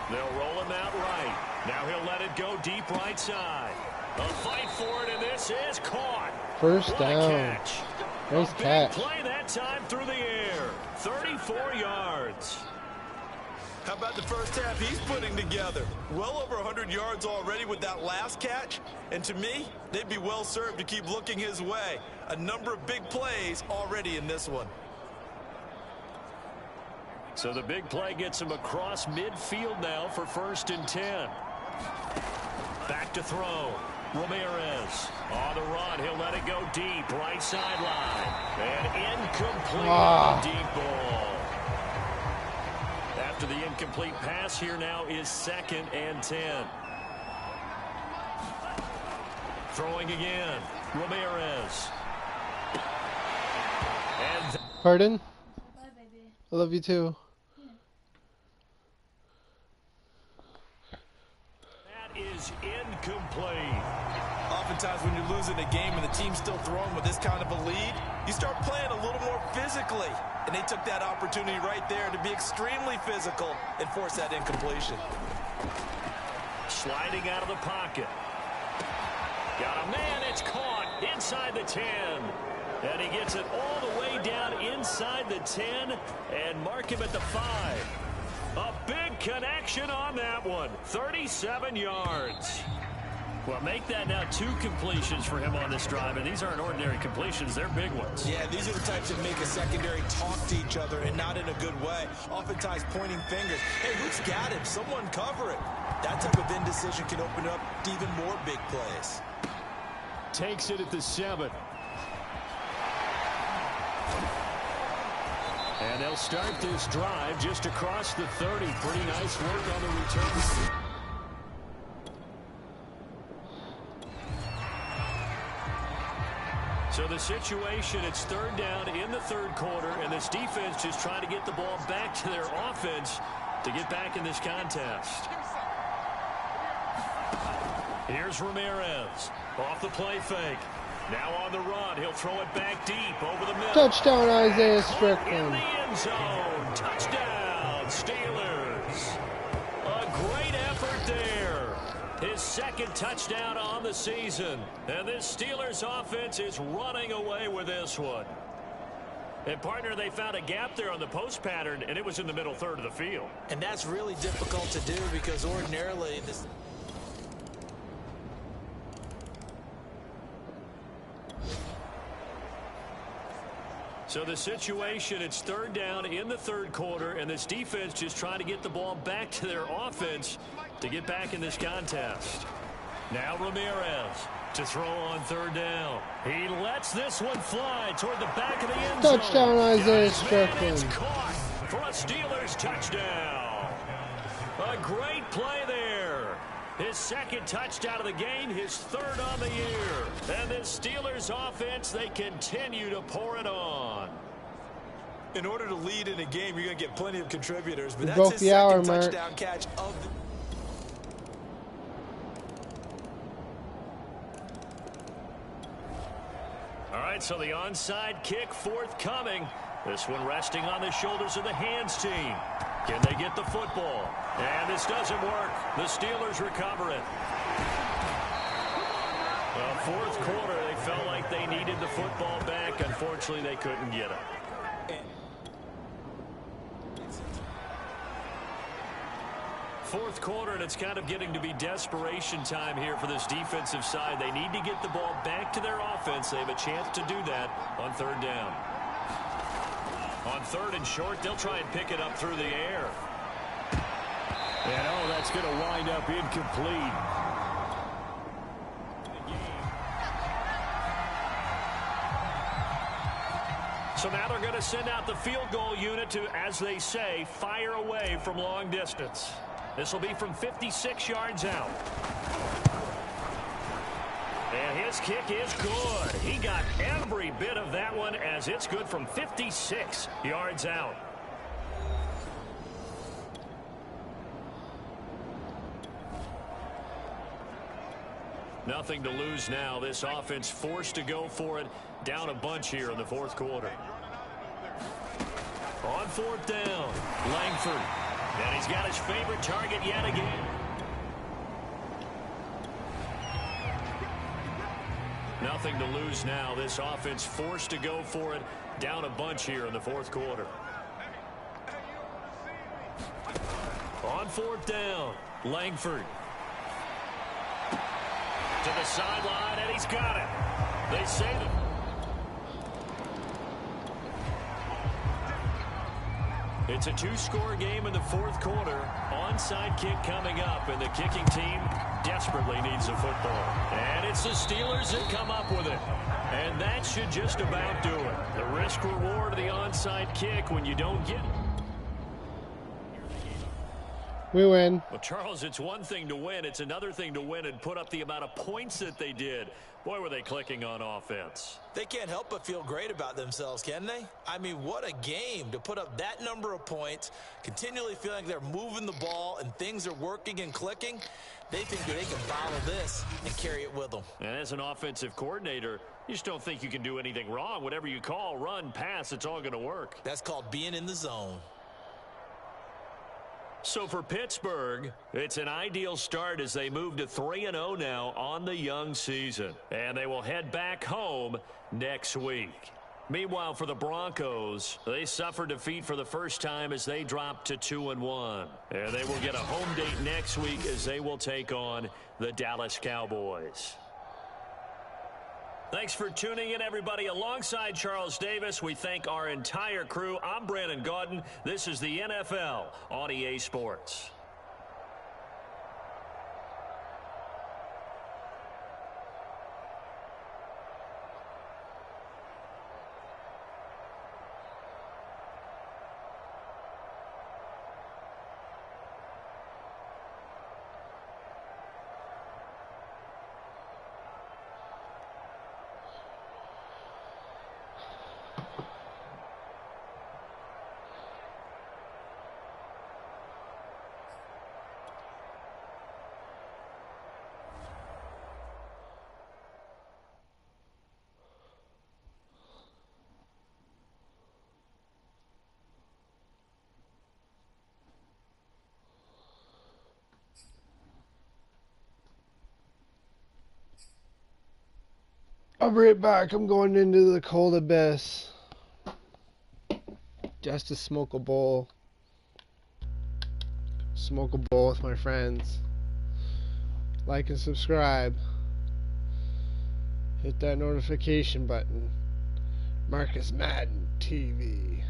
They'll roll him out right. Now he'll let it go deep right side. A fight for it, and this is caught.
First
What
down.
a catch.
Nice
A big
catch.
play that time through the air. 34 yards.
How about the first half he's putting together? Well over 100 yards already with that last catch. And to me, they'd be well served to keep looking his way. A number of big plays already in this one.
So the big play gets him across midfield now for 1st and 10. Back to throw. Ramirez on the run. He'll let it go deep. Right sideline. And incomplete on the deep ball. After the incomplete pass, here now is 2nd and 10. Throwing again. Ramirez. And
Pardon?
Bye, baby.
I love you too.
that is incomplete.
Oftentimes when you're losing a game and the team's still throwing with this kind of a lead, you start playing a little more physically. And they took that opportunity right there to be extremely physical and force that incompletion.
Sliding out of the pocket. Got a man, it's caught inside the 10. And he gets it all the way down inside the 10 and mark him at the 5. A big connection on that one. 37 yards. Well, make that now 2 completions for him on this drive, and these aren't ordinary completions. They're big ones.
Yeah, these are the types that make a secondary talk to each other and not in a good way. Oftentimes pointing fingers. Hey, who's got him? Someone cover it. That type of indecision can open up to even more big plays.
Takes it at the 7. And they'll start this drive just across the 30. Pretty nice work on the return. So the situation, it's 3rd down in the 3rd quarter, and this defense just trying to get the ball back to their offense to get back in this contest. Here's Ramirez off the play fake. Now on the run, he'll throw it back deep over the middle.
Touchdown, Isaiah
In
Strickland.
the end zone. Touchdown, Steelers. A great effort there. His 2nd touchdown on the season. And this Steelers offense is running away with this one. And, partner, they found a gap there on the post pattern, and it was in the middle 3rd of the field.
And that's really difficult to do because ordinarily this...
So the situation, it's 3rd down in the 3rd quarter, and this defense just trying to get the ball back to their offense to get back in this contest. Now Ramirez to throw on 3rd down. He lets this one fly toward the back of the end zone.
Touchdown, Isaiah
His man is
Strickland.
caught for a Steelers touchdown. A great play there. His 2nd touchdown of the game, his 3rd on the year. And this Steelers offense, they continue to pour it on.
In order to lead in a game, you're going to get plenty of contributors. But
We
that's
broke
his
the hour
2nd
mark.
touchdown catch of the...
All right, so the onside kick forthcoming. This one resting on the shoulders of the hands team. Can they get the football? And this doesn't work. The Steelers recover it. Well, 4th quarter, they felt like they needed the football back. Unfortunately, they couldn't get it. 4th quarter, and it's kind of getting to be desperation time here for this defensive side. They need to get the ball back to their offense. They have a chance to do that on 3rd down. On 3rd and short, they'll try and pick it up through the air. And, oh, that's going to wind up incomplete. So now they're going to send out the field goal unit to, as they say, fire away from long distance. This will be from 56 yards out. And his kick is good. He got every bit of that one as it's good from 56 yards out. Nothing to lose now. This offense forced to go for it. Down a bunch here in the fourth quarter. On fourth down, Langford. And he's got his favorite target yet again. Nothing to lose now. This offense forced to go for it. Down a bunch here in the fourth quarter. On fourth down, Langford. To the sideline, and he's got it. They say that. It's a two-score game in the fourth quarter. Onside kick coming up, and the kicking team desperately needs the football. And it's the Steelers that come up with it. And that should just about do it. The risk-reward of the onside kick when you don't get it.
We win.
Well, Charles, it's one thing to win. It's another thing to win and put up the amount of points that they did. Boy, were they clicking on offense.
They can't help but feel great about themselves, can they? I mean, what a game to put up that number of points, continually feeling like they're moving the ball and things are working and clicking. They think that they can follow this and carry it with them.
And as an offensive coordinator, you just don't think you can do anything wrong. Whatever you call, run, pass, it's all going to work.
That's called being in the zone.
So for Pittsburgh, it's an ideal start as they move to 3-0 now on the young season. And they will head back home next week. Meanwhile, for the Broncos, they suffered defeat for the first time as they dropped to 2-1. And they will get a home date next week as they will take on the Dallas Cowboys. Thanks for tuning in, everybody. Alongside Charles Davis, we thank our entire crew. I'm Brandon Gaudin. This is the NFL on EA Sports.
I'll be right back. I'm going into the cold abyss just to smoke a bowl. Smoke a bowl with my friends. Like and subscribe. Hit that notification button. Marcus Madden TV.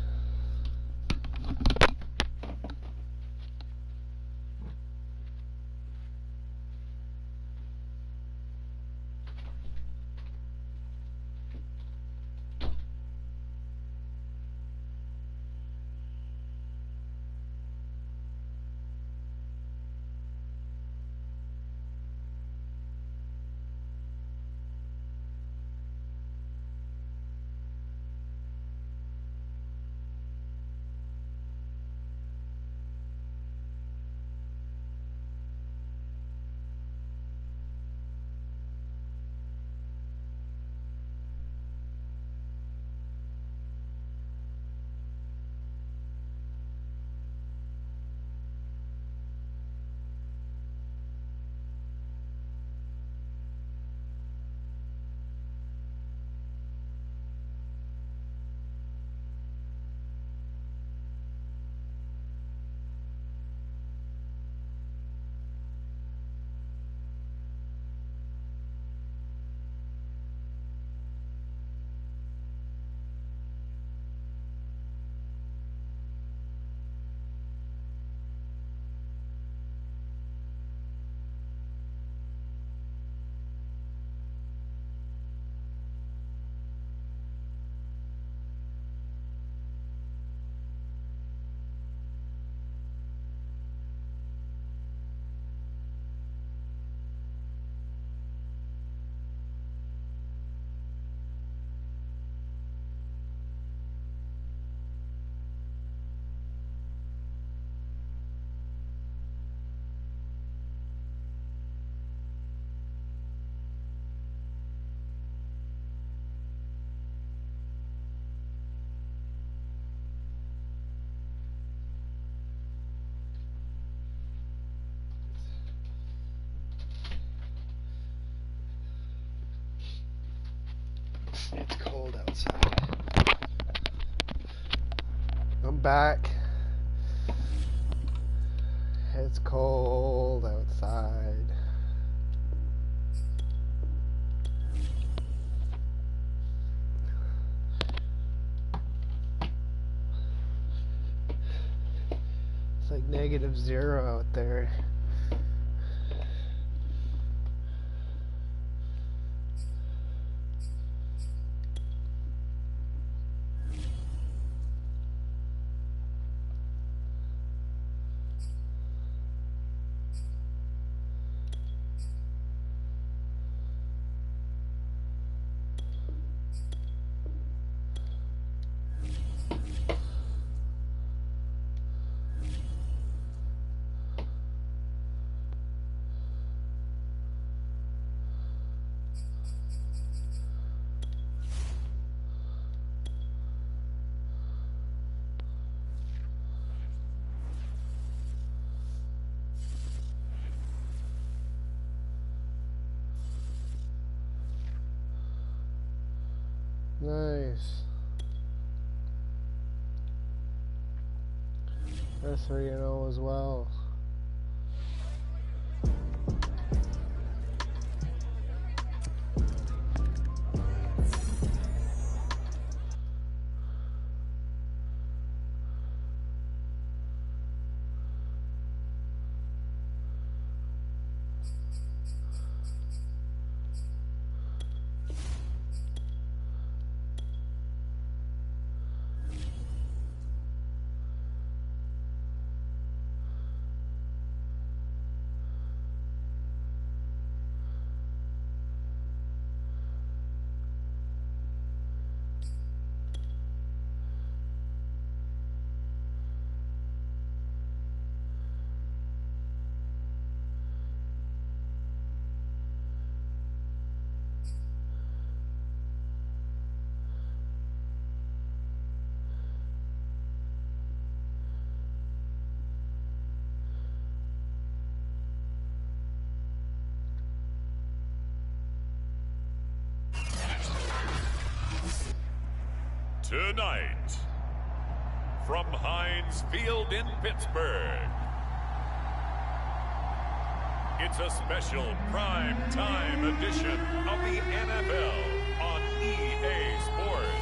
It's cold outside. I'm back. It's cold outside. It's like -0 out there. Nice. That's 3-0 as well.
Tonight, from Heinz Field in Pittsburgh, it's a special prime time edition of the NFL on EA Sports.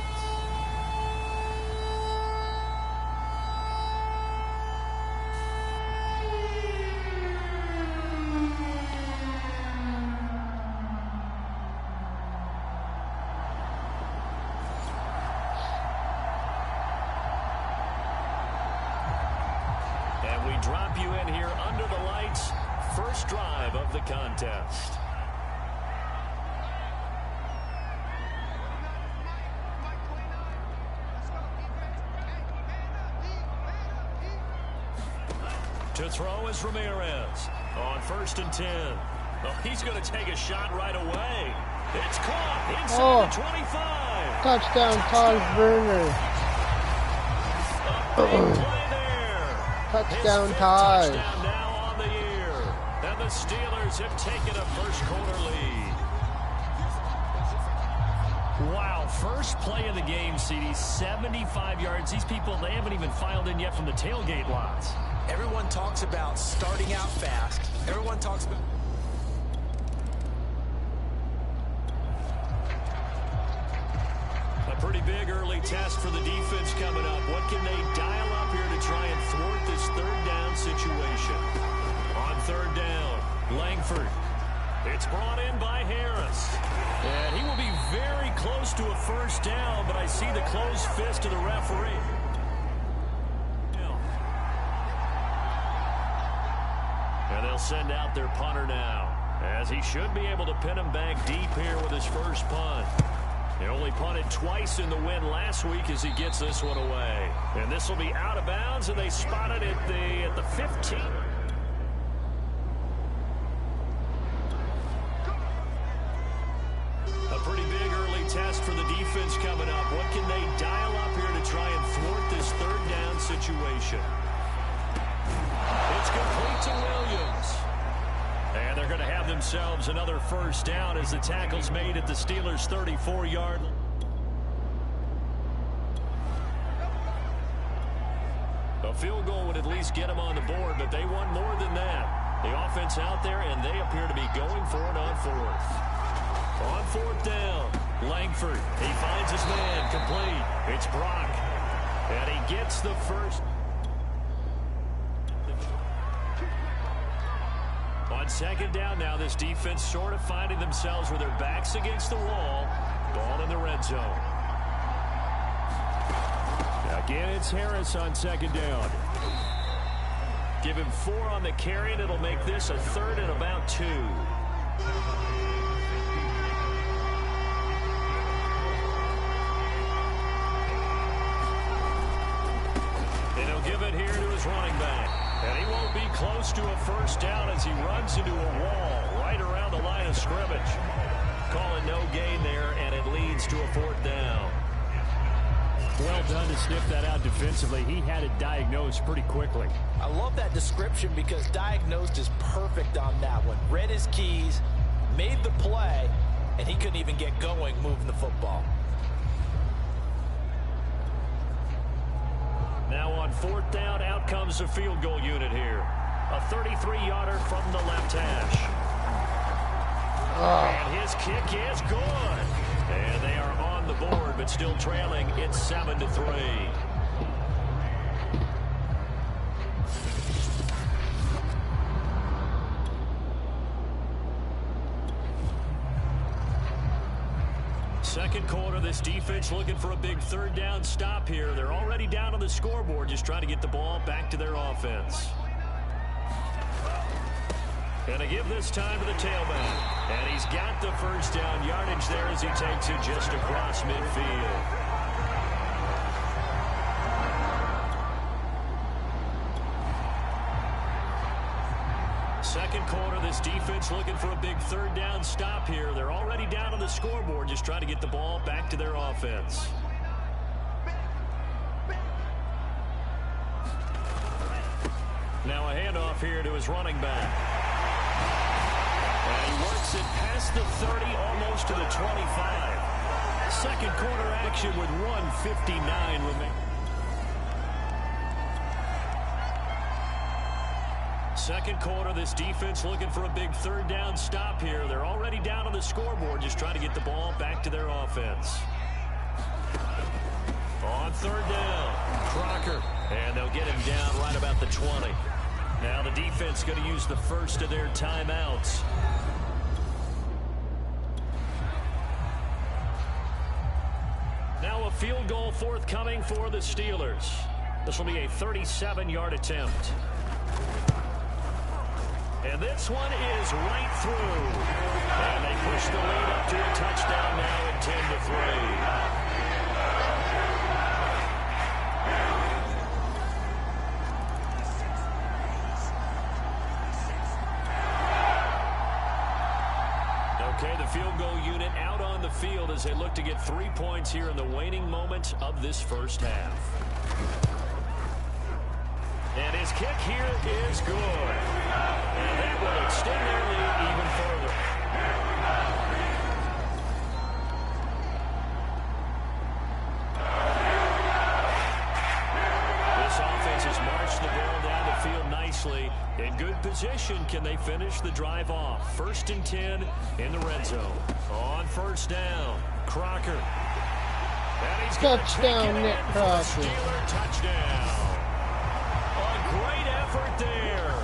And we drop you in here under the lights. First drive of the contest. To throw is Ramirez on 1st and 10. Oh, he's going to take a shot right away. It's caught inside the 25.
Touchdown, Taj Werner.
Big play there.
Touchdown,
His 5th
Taj.
touchdown now on the year. And the Steelers have taken a first quarter lead. Wow, first play of the game, CD, 75 yards. These people, they haven't even filed in yet from the tailgate lots.
Everyone talks about starting out fast. Everyone talks about...
A pretty big early test for the defense coming up. What can they dial up here to try and thwart this third down situation? On 3rd down, Langford. It's brought in by Harris. And he will be very close to a first down, but I see the closed fist of the referee. And they'll send out their punter now, as he should be able to pin him back deep here with his first punt. He only punted twice in the win last week as he gets this one away. And this will be out of bounds, and they spot it at the 15. A pretty big early test for the defense coming up. What can they dial up here to try and thwart this third down situation? It's complete to Williams. And they're going to have themselves another first down as the tackle's made at the Steelers' 34-yard line. field goal would at least get them on the board, but they want more than that. The offense out there, and they appear to be going for it on fourth. On fourth down, Langford. He finds his man, complete. It's Brock. And he gets the first. On second down now, this defense sort of finding themselves with their backs against the wall. Ball in the red zone. Again, it's Harris on second down. Give him 4 on the carry, and it'll make this a 3rd and about 2. And he'll give it here to his running back. And he won't be close to a first down as he runs into a wall right around the line of scrimmage. Call it no gain there, and it leads to a 4th down.
Well done to sniff that out defensively. He had it diagnosed pretty quickly.
I love that description because diagnosed is perfect on that one. Read his keys, made the play, and he couldn't even get going moving the football.
Now on 4th down, out comes the field goal unit here. A 33-yarder from the left hash. And his kick is good. And they are on the board, but still trailing. It's 7-3. Second quarter, this defense looking for a big 3rd down stop here. They're already down on the scoreboard, just trying to get the ball back to their offense. And to give this time to the tailback. And he's got the first down yardage there as he takes it just across midfield. Second quarter, this defense looking for a big 3rd down stop here. They're already down on the scoreboard, just trying to get the ball back to their offense. Now a handoff here to his running back. And he works it past the 30, almost to the 25. Second quarter action with 1:59 remaining. Second quarter, this defense looking for a big 3rd down stop here. They're already down on the scoreboard, just trying to get the ball back to their offense. On 3rd down, Crocker. And they'll get him down right about the 20. Now the defense going to use the first of their timeouts. Now a field goal forthcoming for the Steelers. This will be a 37-yard attempt. And this one is right through. And they push the lead up to a touchdown now at 10-3. Okay, the field goal unit out on the field as they look to get 3 points here in the waning moments of this first half. And his kick here is good. And that will extend their lead even further. This offense has marched the ball down the field nicely. In good position, can they finish the drive off? 1st and 10 in the red zone. On 1st down, Crocker. And he's
Touchdown, Nick Crocker.
Steeler touchdown. A great effort there.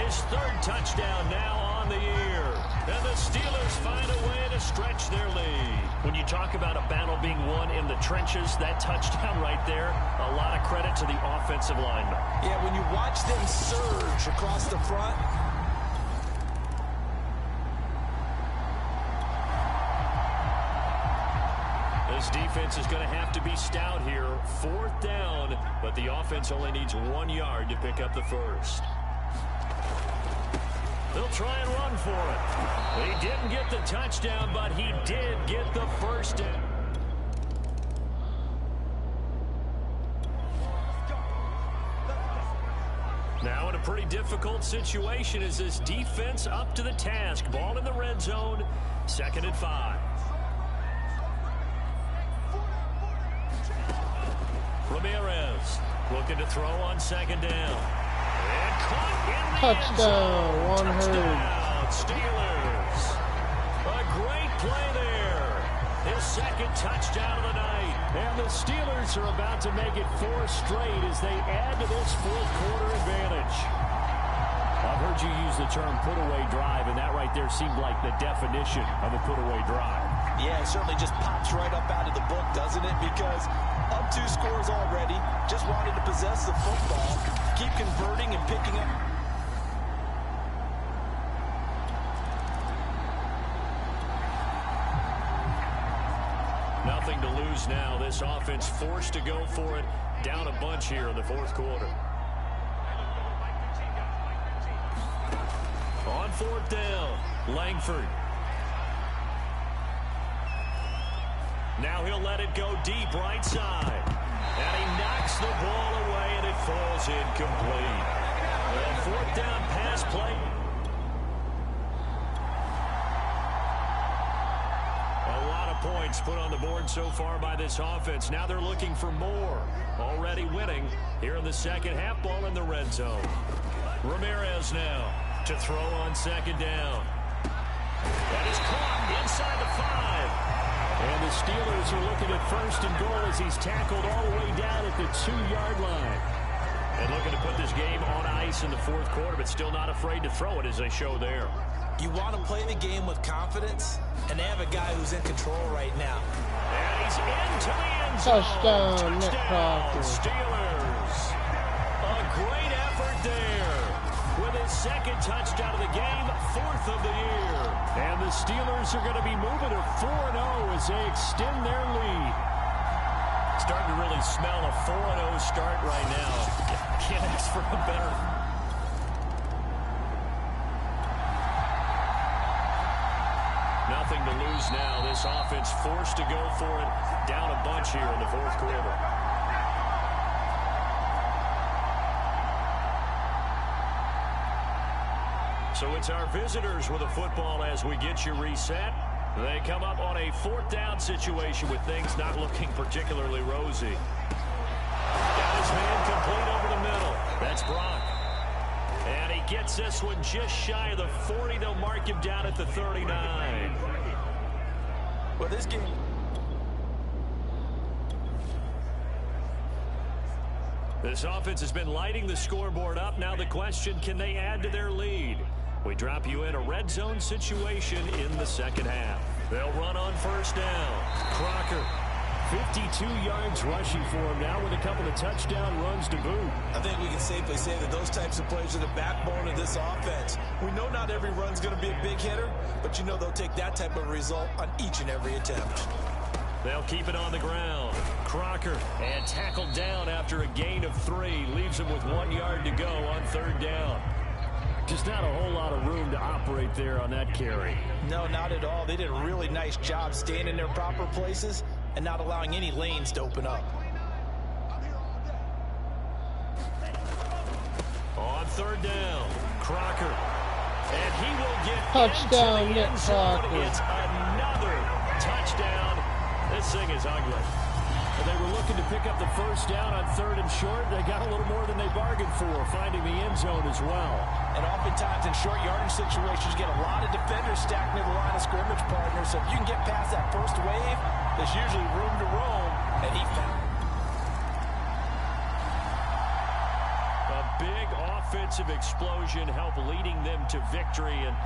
His 3rd touchdown now on the year. And the Steelers find a way to stretch their lead. When you talk about a battle being won in the trenches, that touchdown right there, a lot of credit to the offensive lineman.
Yeah, when you watch them surge across the front.
This defense is going to have to be stout here. 4th down, but the offense only needs 1 yard to pick up the first. They'll try and run for it. He didn't get the touchdown, but he did get the first down. Now in a pretty difficult situation is this defense up to the task. Ball in the red zone, 2nd and 5. Ramirez Looking to throw on second down. And caught in the
Touchdown,
end zone.
one
Touchdown, Steelers. A great play there. His second touchdown of the night.
And the Steelers are about to make it 4 straight as they add to this fourth quarter advantage. I've heard you use the term put-away drive, and that right there seemed like the definition of a put-away drive.
Yeah, it certainly just pops right up out of the book, doesn't it? Because up 2 scores already, just wanted to possess the football, keep converting and picking up.
Nothing to lose now. This offense forced to go for it. Down a bunch here in the fourth quarter. On fourth down, Langford. Now he'll let it go deep right side. And he knocks the ball away, and it falls incomplete. A fourth down pass play. A lot of points put on the board so far by this offense. Now they're looking for more. Already winning here in the second half. Ball in the red zone. Ramirez now to throw on second down. That is caught inside the 5.
And the Steelers are looking at first and goal as he's tackled all the way down at the 2-yard line.
And looking to put this game on ice in the fourth quarter, but still not afraid to throw it as they show there.
You want to play the game with confidence, and they have a guy who's in control right now.
And he's into the end zone.
Touchdown,
Steelers. A great effort there. With his second touchdown of the game, 4th of the year.
And the Steelers are going to be moving to 4-0 as they extend their lead.
Starting to really smell a 4-0 start right now. Can't ask for a better. Nothing to lose now. This offense forced to go for it. Down a bunch here in the fourth quarter. So it's our visitors with a football as we get you reset. They come up on a 4th down situation with things not looking particularly rosy. Got his man complete over the middle. That's Brock. And he gets this one just shy of the 40. They'll mark him down at the 39.
Well, this game...
This offense has been lighting the scoreboard up. Now the question, can they add to their lead? We drop you in a red zone situation in the second half. They'll run on first down. Crocker.
52 yards rushing for him now with a couple of touchdown runs to boot.
I think we can safely say that those types of plays are the backbone of this offense. We know not every run's going to be a big hitter, but you know they'll take that type of result on each and every attempt.
They'll keep it on the ground. Crocker and tackled down after a gain of 3. Leaves him with 1 yard to go on third down.
Just not a whole lot of room to operate there on that carry.
No, not at all. They did a really nice job staying in their proper places and not allowing any lanes to open up.
On third down, Crocker. And he will get
Touchdown,
into the end zone.
Crocker.
It's another touchdown. This thing is ugly.
And they were looking to pick up the first down on 3rd and short. They got a little more than they bargained for, finding the end zone as well.
And oftentimes in short yardage situations, you get a lot of defenders stacked near the line of scrimmage partners. So if you can get past that first wave, there's usually room to roam. And he found
a big offensive explosion helped leading them to victory. And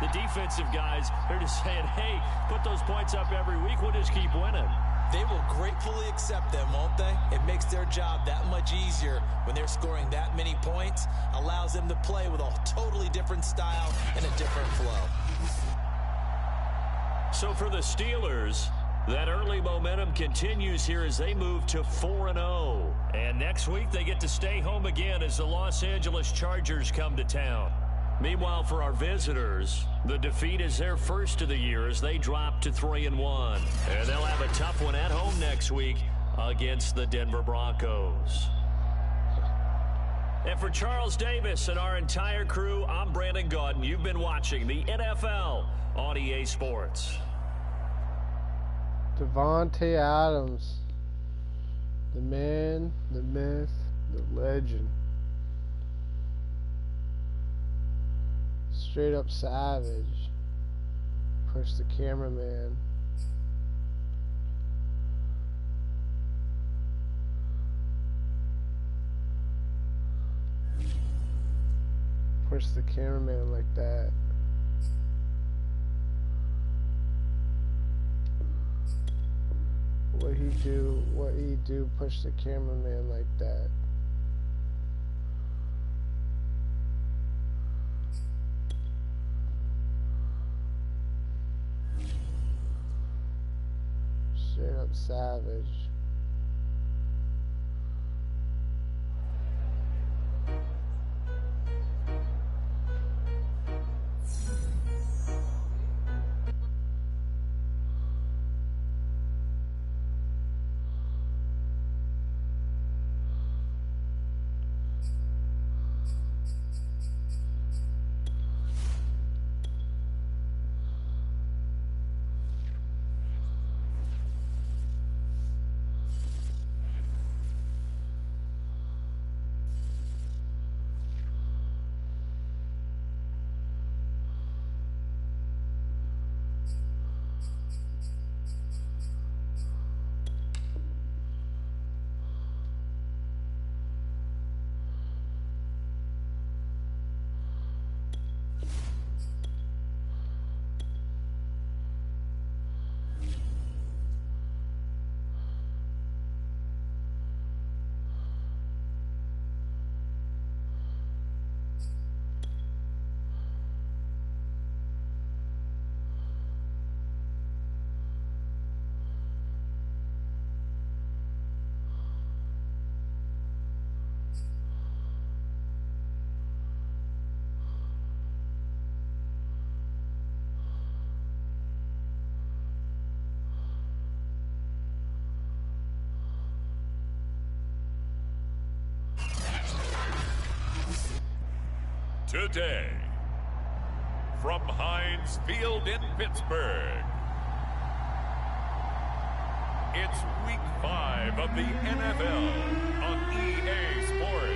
the defensive guys, they're just saying, hey, put those points up every week. We'll just keep winning.
They will gratefully accept them, won't they? It makes their job that much easier when they're scoring that many points. Allows them to play with a totally different style and a different flow.
So for the Steelers, that early momentum continues here as they move to 4-0. And next week they get to stay home again as the Los Angeles Chargers come to town. Meanwhile, for our visitors, the defeat is their first of the year as they drop to 3-1. And they'll have a tough one at home next week against the Denver Broncos. And for Charles Davis and our entire crew, I'm Brandon Gaudin. You've been watching the NFL on EA Sports.
Devontae Adams. The man, the myth, the The legend. Straight up savage. Push the cameraman. Push the cameraman like that. What he do, push the cameraman like that. Straight up savage.
Today, from Heinz Field in Pittsburgh, it's Week 5 of the NFL on EA Sports.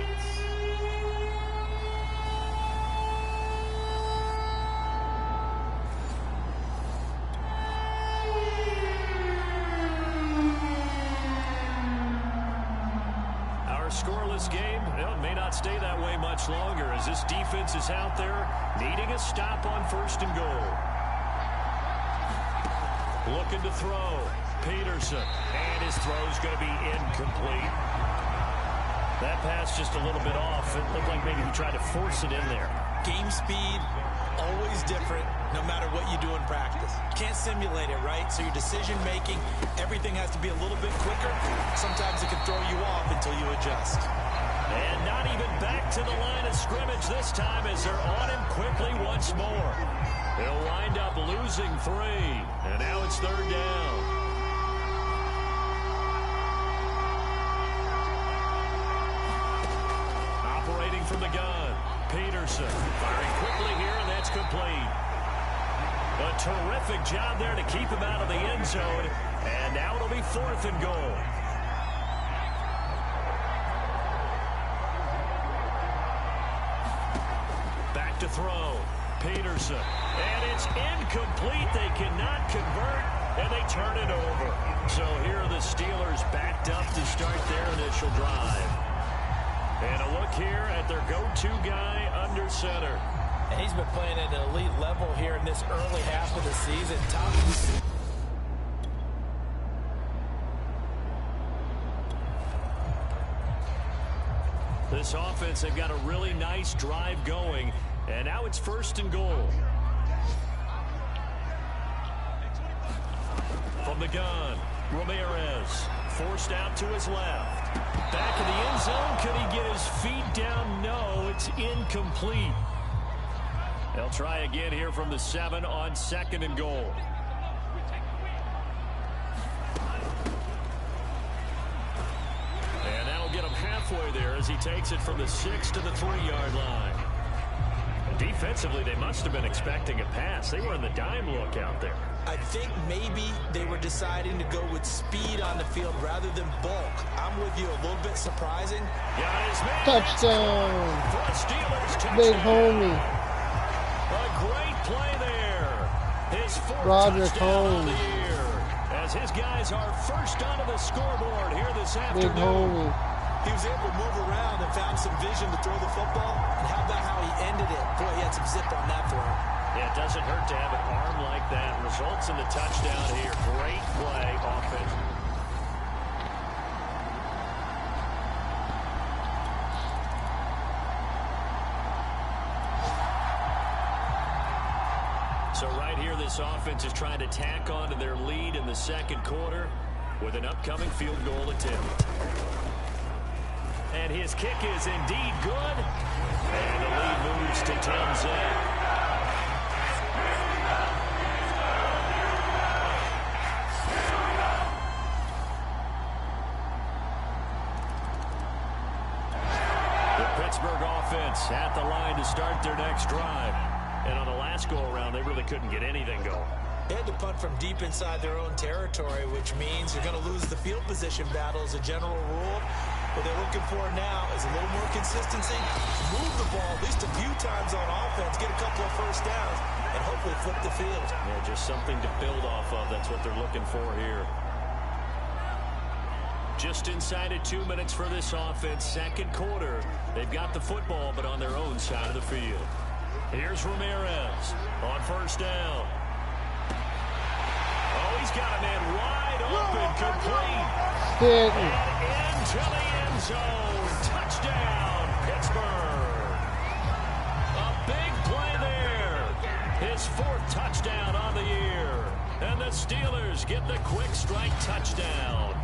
Scoreless game, well, it may not stay that way much longer as this defense is out there needing a stop on 1st and goal. Looking to throw. Peterson. And his throw's going to be incomplete. That pass just a little bit off. It looked like maybe he tried to force it in there.
Game speed, always different, no matter what you do in practice. Can't simulate it, right? So your decision-making, everything has to be a little bit quicker. Sometimes it can throw you off until you adjust.
And not even back to the line of scrimmage this time as they're on him quickly once more. They'll wind up losing 3, and now it's 3rd down. Operating from the gun, Peterson firing quickly here, and that's complete. A terrific job there to keep him out of the end zone, and now it'll be 4th and goal. Back to throw, Peterson, and it's incomplete. They cannot convert, and they turn it over. So here are the Steelers backed up to start their initial drive. And a look here at their go-to guy under center.
And he's been playing at an elite level here in this early half of the season.
This offense, they've got a really nice drive going. And now it's 1st and goal. From the gun, Ramirez forced out to his left. Back in the end zone. Could he get his feet down? No, it's incomplete. They'll try again here from the 7 on 2nd and goal. And that'll get him halfway there as he takes it from the 6 to the 3-yard line. Defensively, they must have been expecting a pass. They were in the dime look out there.
I think maybe they were deciding to go with speed on the field rather than bulk. I'm with you, a little bit surprising.
Touchdown!
For the Steelers, touchdown.
Big homie.
A great play there. His fourth
Roderick
touchdown
Holmes.
of the year. As his guys are first onto the scoreboard here this
Big
afternoon.
homie.
He was able to move around and found some vision to throw the football. And how about how he ended it? Boy, he had some zip on that throw.
Yeah, it doesn't hurt to have an arm like that. Results in the touchdown here. Great play offense. So right here, this offense is trying to tack on to their lead in the second quarter with an upcoming field goal attempt. And his kick is indeed good. And the lead moves to 10-0. Pittsburgh offense at the line to start their next drive. And on the last go-around, they really couldn't get anything going.
They had to punt from deep inside their own territory, which means you're going to lose the field position battle as a general rule. What they're looking for now is a little more consistency, move the ball at least a few times on offense, get a couple of first downs, and hopefully flip the field.
Yeah, just something to build off of. That's what they're looking for here. Just inside of 2 minutes for this offense. Second quarter. They've got the football, but on their own side of the field. Here's Ramirez on first down. Oh, he's got a man wide open, complete. And into the end zone. Touchdown, Pittsburgh. A big play there. His fourth touchdown on the year. And the Steelers get the quick strike touchdown.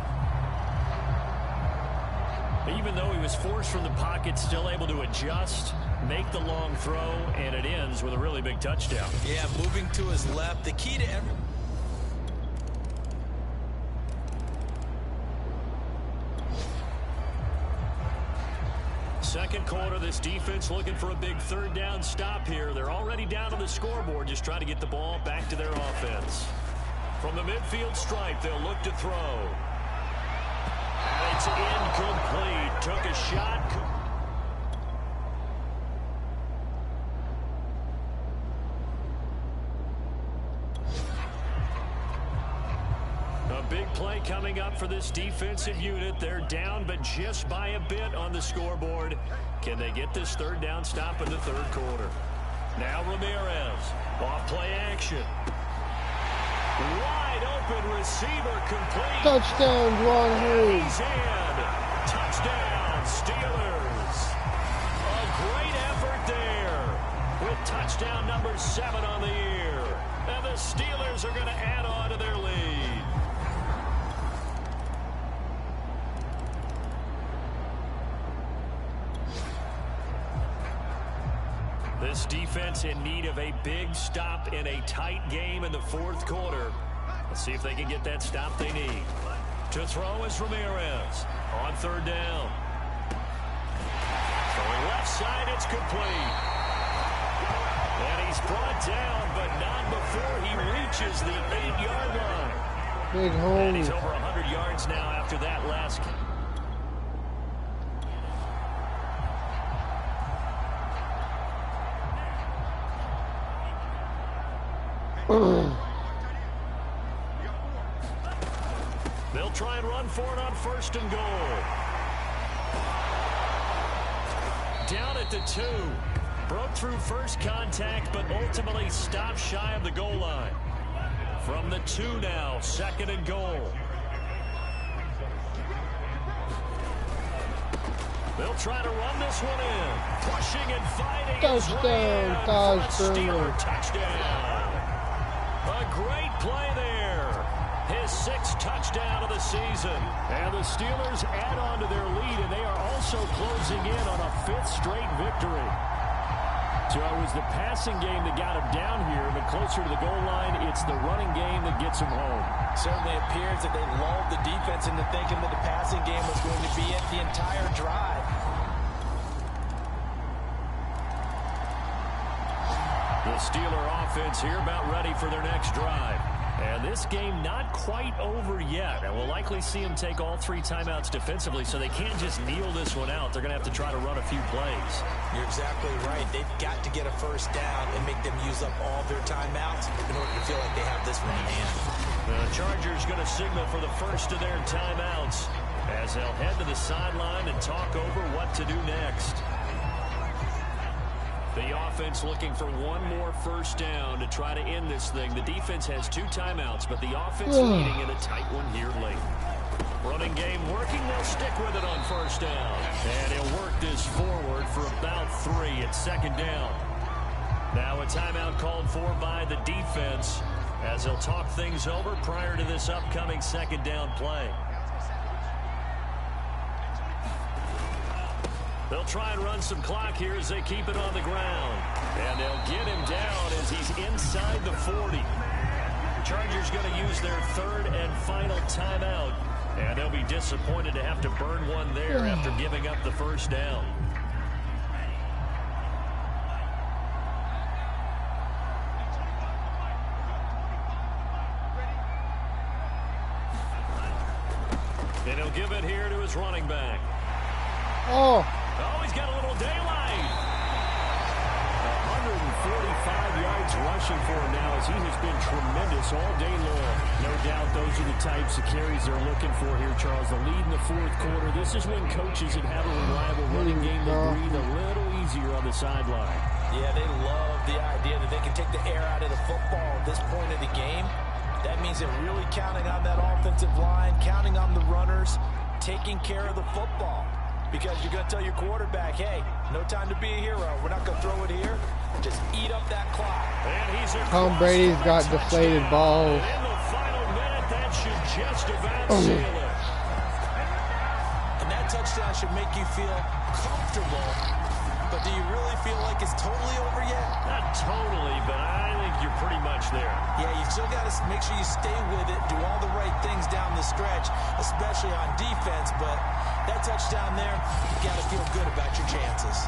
Even though he was forced from the pocket, still able to adjust, make the long throw, and it ends with a really big touchdown.
Yeah, moving to his left. The key to every...
Second quarter, this defense looking for a big third down stop here. They're already down on the scoreboard, just trying to get the ball back to their offense. From the midfield stripe, they'll look to throw. It's incomplete. Took a shot. A big play coming up for this defensive unit. They're down, but just by a bit on the scoreboard. Can they get this third down stop in the third quarter? Now Ramirez. Off play action. Wide open receiver complete.
Touchdown, Ron Hurd.
He's in. Touchdown, Steelers. A great effort there with touchdown number 7 on the year. And the Steelers are going to add on to their lead. This defense in need of a big stop in a tight game in the fourth quarter. Let's see if they can get that stop they need. To throw is Ramirez on third down. Throwing left side, it's complete. And he's brought down, but not before he reaches the 8-yard line.
Big
And he's
homie.
over 100 yards now after that last game. They'll try and run for it on first and goal. Down at the 2. Broke through first contact, but ultimately stopped shy of the goal line. From the 2 now, second and goal. They'll try to run this one in. Pushing and fighting.
Touchdown, Taj
Steeler
Burner.
touchdown. A great play there. His 6th touchdown of the season. And the Steelers add on to their lead, and they are also closing in on a 5th straight victory. So it was the passing game that got him down here, but closer to the goal line, it's the running game that gets him home.
Certainly appears that they lulled the defense into thinking that the passing game was going to be it the entire drive.
The Steeler offense here about ready for their next drive. And this game not quite over yet. And we'll likely see them take all 3 timeouts defensively, so they can't just kneel this one out. They're going to have to try to run a few plays.
You're exactly right. They've got to get a first down and make them use up all their timeouts in order to feel like they have this one in hand.
The Chargers going to signal for the first of their timeouts as they'll head to the sideline and talk over what to do next. The offense looking for one more first down to try to end this thing. The defense has 2 timeouts, but the offense leading in a tight one here late. Running game working. They'll stick with it on first down. And he'll work this forward for about 3 at second down. Now a timeout called for by the defense as they'll talk things over prior to this upcoming second down play. They'll try and run some clock here as they keep it on the ground. And they'll get him down as he's inside the 40. The Chargers going to use their 3rd and final timeout. And they'll be disappointed to have to burn one there after giving up the first down. And he'll give it here to his running back.
Oh,
he's got a little daylight. 145 yards rushing for him now as he has been tremendous all day long. No doubt those are the types of carries they're looking for here, Charles. The lead in the 4th quarter. This is when coaches that have a reliable running game will breathe a little easier on the sideline.
Yeah, they love the idea that they can take the air out of the football at this point of the game. That means they're really counting on that offensive line, counting on the runners, taking care of the football. Because you're going to tell your quarterback, hey, no time to be a hero. We're not going to throw it here. Just eat up that clock.
And he's
Tom Brady's got deflated balls.
And in the final minute, that should just about seal it.
And that touchdown should make you feel comfortable. But do you really feel like it's totally over yet?
Not totally, but I think you're pretty much there.
Yeah, you still got to make sure you stay with it, do all the right things down the stretch, especially on defense. But that touchdown there, you got to feel good about your chances.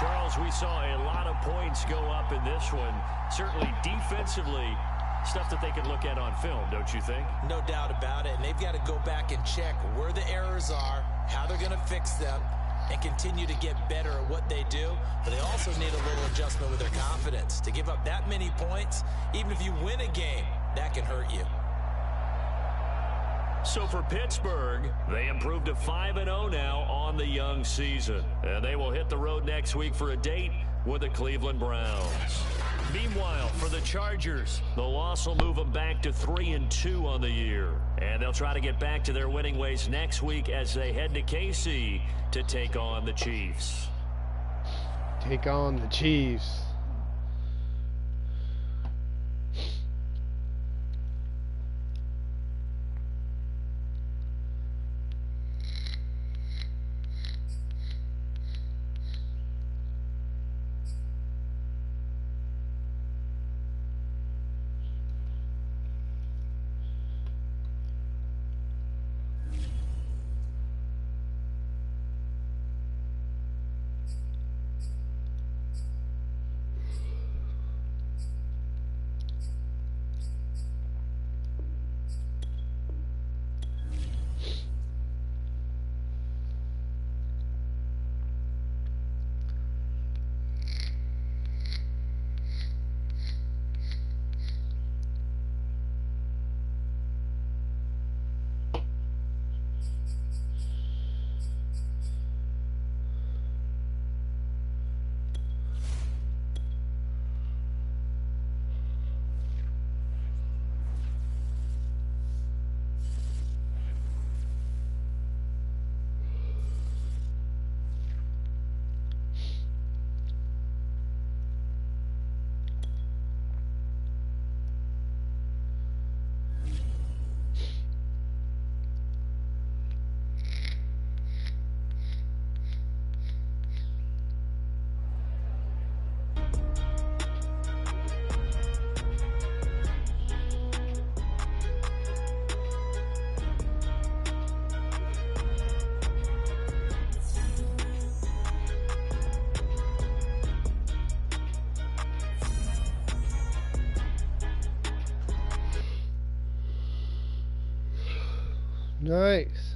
Charles, we saw a lot of points go up in this one. Certainly defensively, stuff that they can look at on film, don't you think?
No doubt about it. And they've got to go back and check where the errors are, how they're going to fix them, and continue to get better at what they do. But they also need a little adjustment with their confidence. To give up that many points, even if you win a game, that can hurt you.
So for Pittsburgh, they improved to 5-0 now on the young season. And they will hit the road next week for a date with the Cleveland Browns. Meanwhile, for the Chargers, the loss will move them back to 3-2 on the year. And they'll try to get back to their winning ways next week as they head to KC to take on the Chiefs.
Take on the Chiefs. Nice.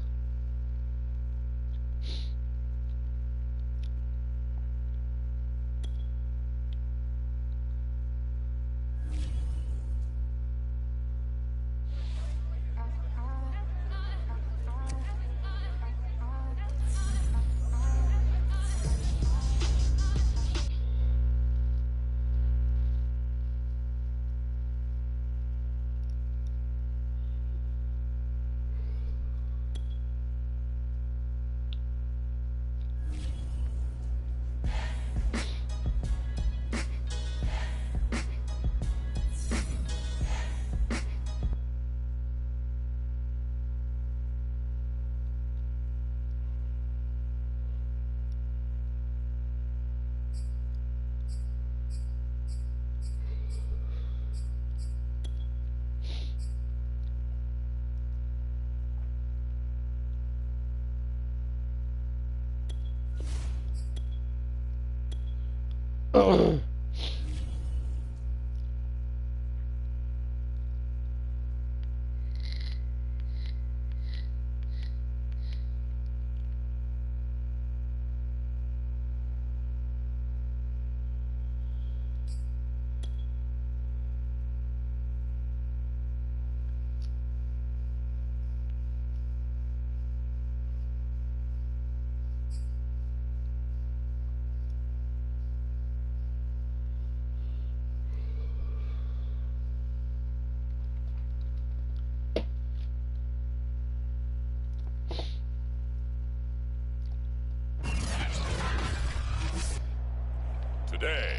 Today,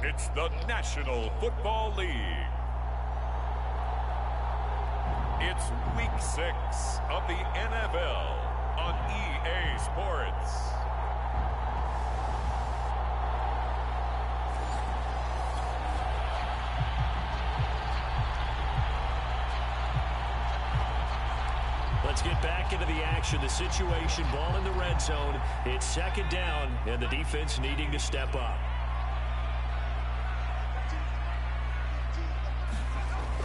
it's the National Football League. It's Week 6 of the NFL on EA Sports.
Let's get back into the action. The situation, ball in the red zone. It's second down, and the defense needing to step up.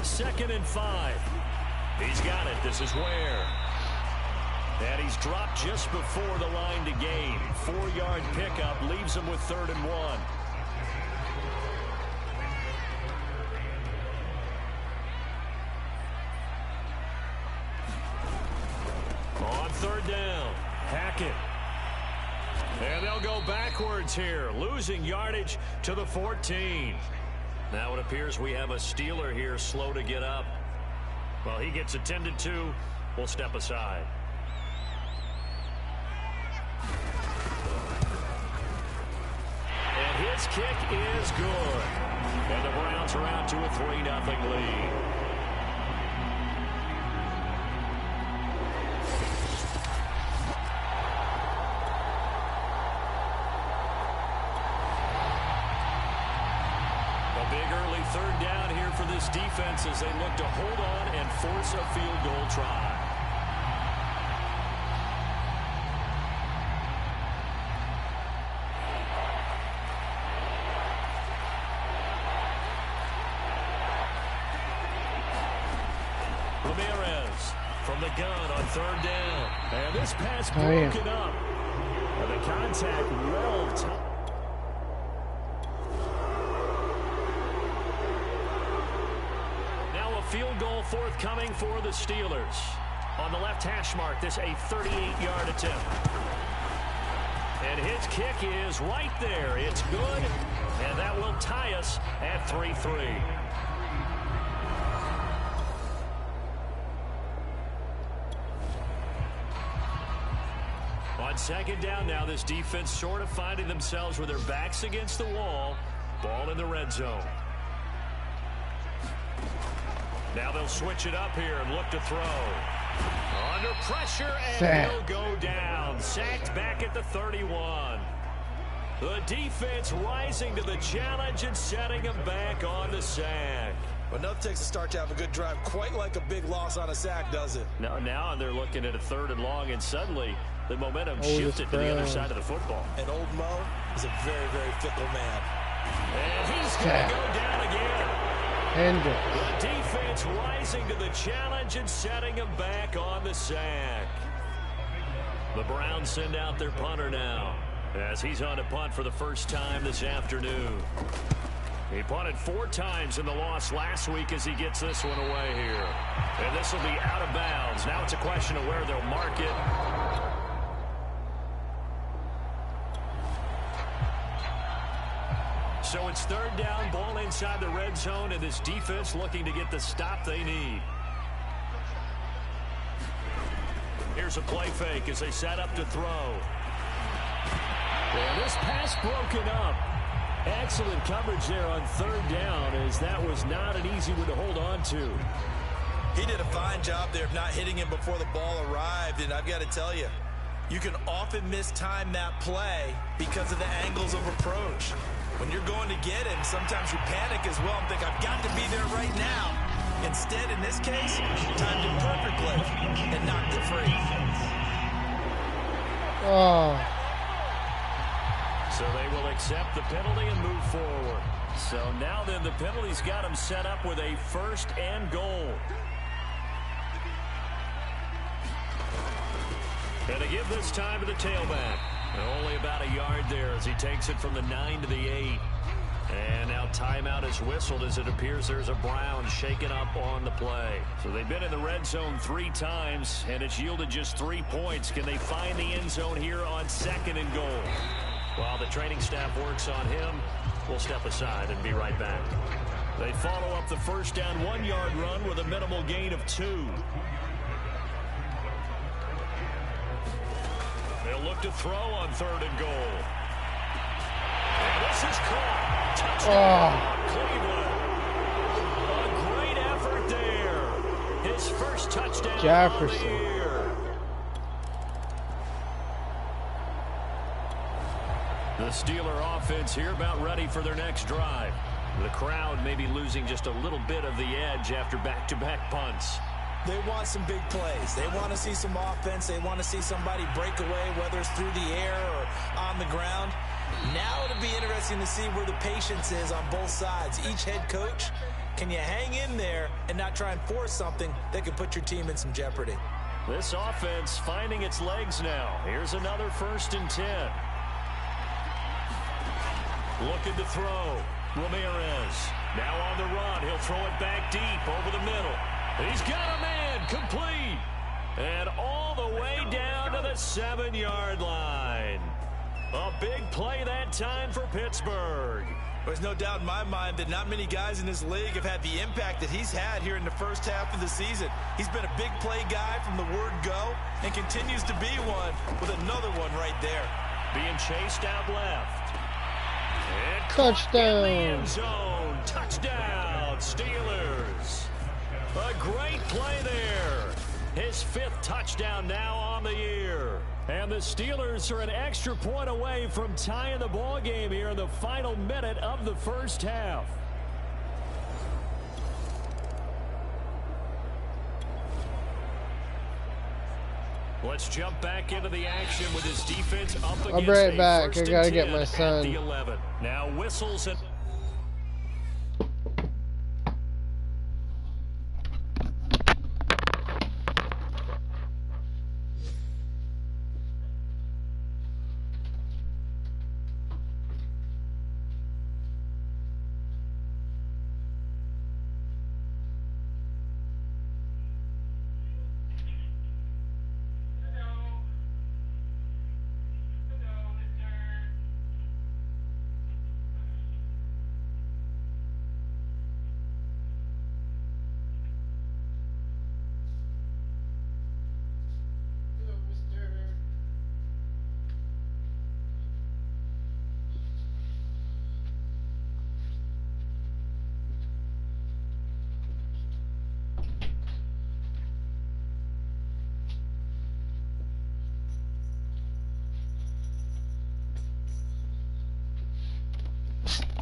Second and 5. He's got it. This is Ware. And he's dropped just before the line to gain. 4-yard pickup leaves him with 3rd and 1. On 3rd down, Hackett. And they'll go backwards here, losing yardage to the 14. Now it appears we have a Steeler here slow to get up. Well, he gets attended to. We'll step aside. And his kick is good. And the Browns are out to a 3-0 lead. Third down here for this defense as they look to hold on and force a field goal try. Ramirez from the gun on 3rd down. And this pass broken up. And the contact well timed. Field goal forthcoming for the Steelers. On the left hash mark, this a 38-yard attempt. And his kick is right there. It's good, and that will tie us at 3-3. On second down now, this defense sort of finding themselves with their backs against the wall. Ball in the red zone. Now they'll switch it up here and look to throw. Under pressure, and he'll go down. Sacked back at the 31. The defense rising to the challenge and setting him back on the sack.
But enough takes a start to have a good drive. Quite like a big loss on a sack, does it?
Now they're looking at a 3rd and long, and suddenly the momentum shifted to the other side of the football.
And old Mo is a very, very fickle man.
And he's going to go down again.
The defense rising to the challenge and setting him back on the sack. The Browns send out their punter now, as he's on to punt for the first time this afternoon. He punted 4 times in the loss last week as he gets this one away here. And this will be out of bounds. Now it's a question of where they'll mark it. So it's 3rd down, ball inside the red zone, and this defense looking to get the stop they need. Here's a play fake as they set up to throw. And this pass broken up. Excellent coverage there on 3rd down, as that was not an easy one to hold on to.
He did a fine job there of not hitting him before the ball arrived, and I've got to tell you, you can often mistime that play because of the angles of approach. When you're going to get him, sometimes you panic as well and think, I've got to be there right now. Instead, in this case, timed it perfectly and knocked it free.
Oh.
So they will accept the penalty and move forward. So now then, the penalty's got him set up with a 1st and goal. And they give this time to the tailback. Only about a yard there as he takes it from the 9 to the 8. And now timeout is whistled as it appears there's a Brown shaken up on the play. So they've been in the red zone 3 times, and it's yielded just 3 points. Can they find the end zone here on 2nd and goal? While the training staff works on him, we'll step aside and be right back. They follow up the 1st down 1-yard run with a minimal gain of 2. They'll look to throw on 3rd and goal. And this is caught. Touchdown, Cleveland. A great effort there. His first touchdown
Jefferson.
of the year. The Steeler offense here about ready for their next drive. The crowd may be losing just a little bit of the edge after back-to-back punts.
They want some big plays. They want to see some offense. They want to see somebody break away, whether it's through the air or on the ground. Now it'll be interesting to see where the patience is on both sides. Each head coach, can you hang in there and not try and force something that could put your team in some jeopardy?
This offense finding its legs now. Here's another 1st and 10. Looking to throw. Ramirez now on the run. He'll throw it back deep over the middle. He's got a man complete. And all the way down to the 7-yard line. A big play that time for Pittsburgh.
There's no doubt in my mind that not many guys in this league have had the impact that he's had here in the first half of the season. He's been a big play guy from the word go and continues to be one with another one right there.
Being chased out left. And
Touchdown.
in the end zone. Touchdown, Steelers. A great play there. His 5th touchdown now on the year. And the Steelers are an extra point away from tying the ball game here in the final minute of the first half. Let's jump back into the action with his defense up against
I'll be right back. I
1st
gotta
and
get
10
my
at
son.
the 11. Now whistles and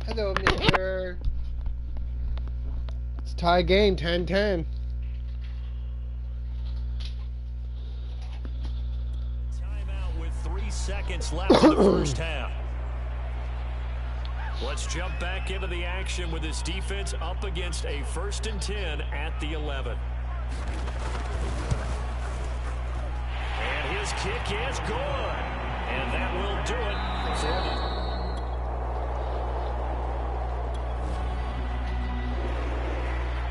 Hello, mister. It's tie game, 10-10.
timeout with 3 seconds left in the first half. Let's jump back into the action with this defense up against a 1st and 10 at the 11. And his kick is good. And that will do it for him.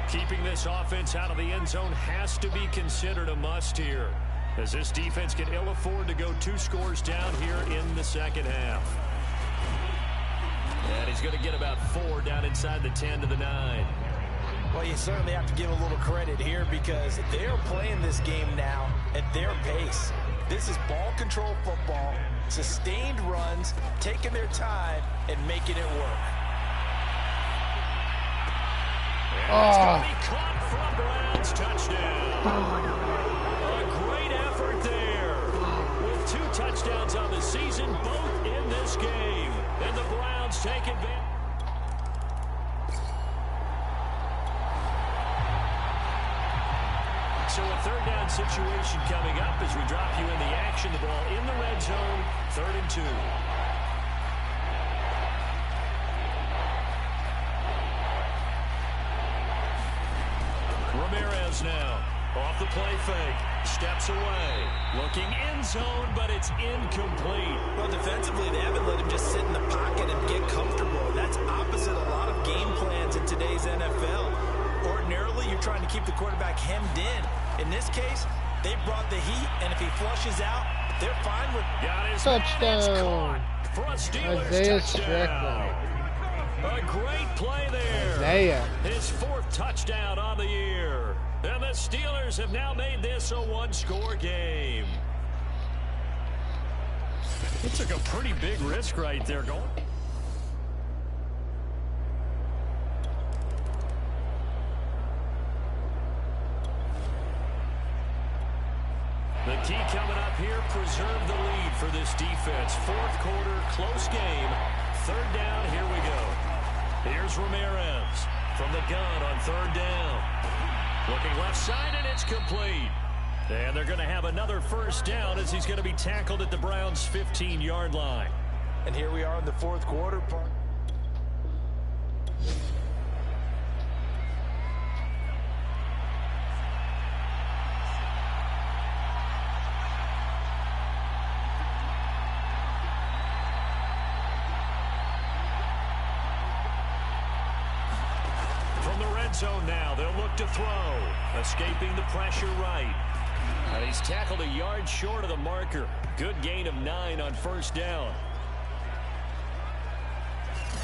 Keeping this offense out of the end zone has to be considered a must here, as this defense can ill afford to go 2 scores down here in the second half. And he's going to get about 4 down inside the 10 to the 9.
Well, you certainly have to give a little credit here because they're playing this game now at their pace. This is ball control football, sustained runs, taking their time and making it work.
And it's going to be caught from Brown's touchdown. A great effort there. With 2 touchdowns on the season, both in this game. And the Browns take advantage. So a 3rd down situation coming up as we drop you in the action. The ball in the red zone, 3rd and 2. Ramirez now, off the play fake, steps away, looking end zone, but it's incomplete.
Well, defensively, they haven't let him just sit in the pocket and get comfortable. That's opposite a lot of game plans in today's NFL. Ordinarily, you're trying to keep the quarterback hemmed in. In this case, they brought the heat, and if he flushes out, they're fine with
got his
touchdown.
For a Steelers
Isaiah
touchdown. A great play there.
Isaiah.
His 4th touchdown on the year. And the Steelers have now made this a 1-score game. He took a pretty big risk right there going. The key coming up here, preserve the lead for this defense. 4th quarter, close game. 3rd down, here we go. Here's Ramirez from the gun on 3rd down. Looking left side, and it's complete. And they're going to have another 1st down as he's going to be tackled at the Browns' 15-yard line.
And here we are in the 4th quarter.
Zone now, they'll look to throw, escaping the pressure right. And he's tackled a yard short of the marker. Good gain of 9 on 1st down.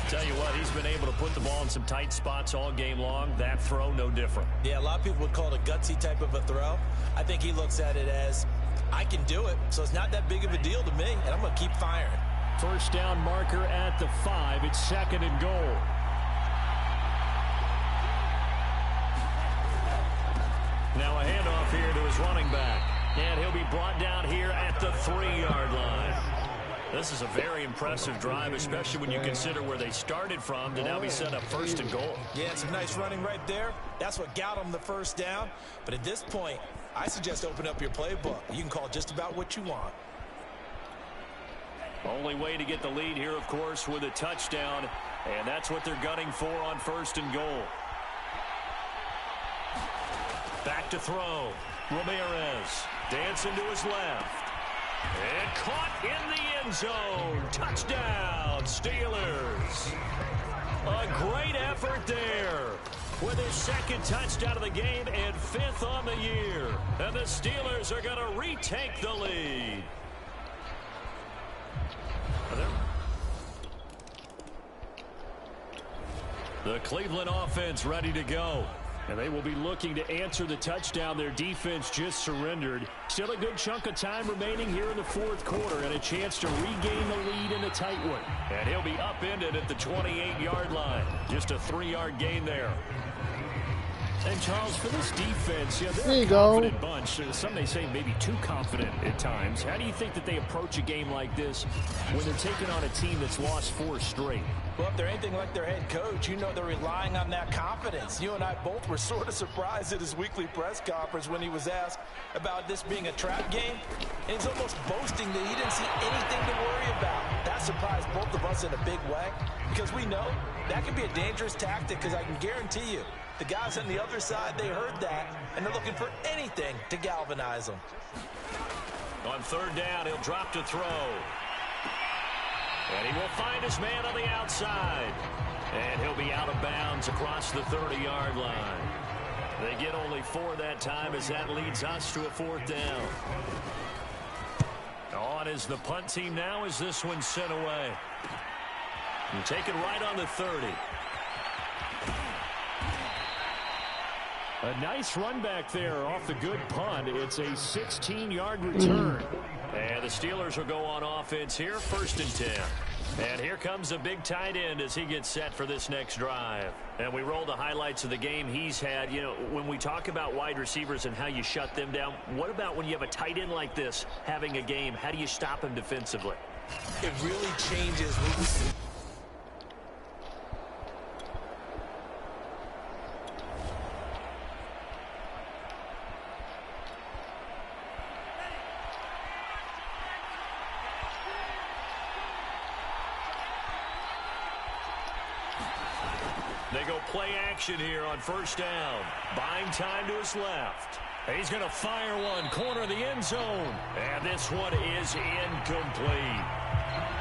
Tell you what, he's been able to put the ball in some tight spots all game long. That throw, no different.
Yeah, a lot of people would call it a gutsy type of a throw. I think he looks at it as, I can do it, so it's not that big of a deal to me, and I'm going to keep firing.
1st down marker at the 5. It's 2nd and goal. Now a handoff here to his running back. And he'll be brought down here at the 3-yard line. This is a very impressive drive, especially when you consider where they started from to now be set up 1st and goal.
Yeah, some nice running right there. That's what got them the 1st down. But at this point, I suggest open up your playbook. You can call just about what you want.
Only way to get the lead here, of course, with a touchdown. And that's what they're gunning for on 1st and goal. Back to throw. Ramirez dancing to his left. And caught in the end zone. Touchdown, Steelers. A great effort there. With his 2nd touchdown of the game and 5th on the year. And the Steelers are going to retake the lead. The Cleveland offense ready to go. And they will be looking to answer the touchdown their defense just surrendered. Still a good chunk of time remaining here in the 4th quarter and a chance to regain the lead in a tight one. And he'll be upended at the 28-yard line. Just a 3-yard gain there. And Charles, for this defense, they're a confident bunch. Some may say maybe too confident at times. How do you think that they approach a game like this when they're taking on a team that's lost 4 straight?
Well, if they're anything like their head coach, you know they're relying on that confidence. You and I both were sort of surprised at his weekly press conference when he was asked about this being a trap game. And he's almost boasting that he didn't see anything to worry about. That's that surprised both of us in a big way? Because we know that can be a dangerous tactic, because I can guarantee you, the guys on the other side, they heard that, and they're looking for anything to galvanize them.
On third down, he'll drop to throw. And he will find his man on the outside. And he'll be out of bounds across the 30-yard line. They get only 4 that time as that leads us to a 4th down. On is the punt team now as this one's sent away. And taken right on the 30.
A nice run back there off the good punt. It's a 16-yard return.
And the Steelers will go on offense here, 1st and 10. And here comes a big tight end as he gets set for this next drive. And we roll the highlights of the game he's had. You know, when we talk about wide receivers and how you shut them down, what about when you have a tight end like this having a game? How do you stop him defensively?
It really changes.
They go play action here on 1st down. Buying time to his left. He's going to fire one, corner of the end zone. And this one is incomplete.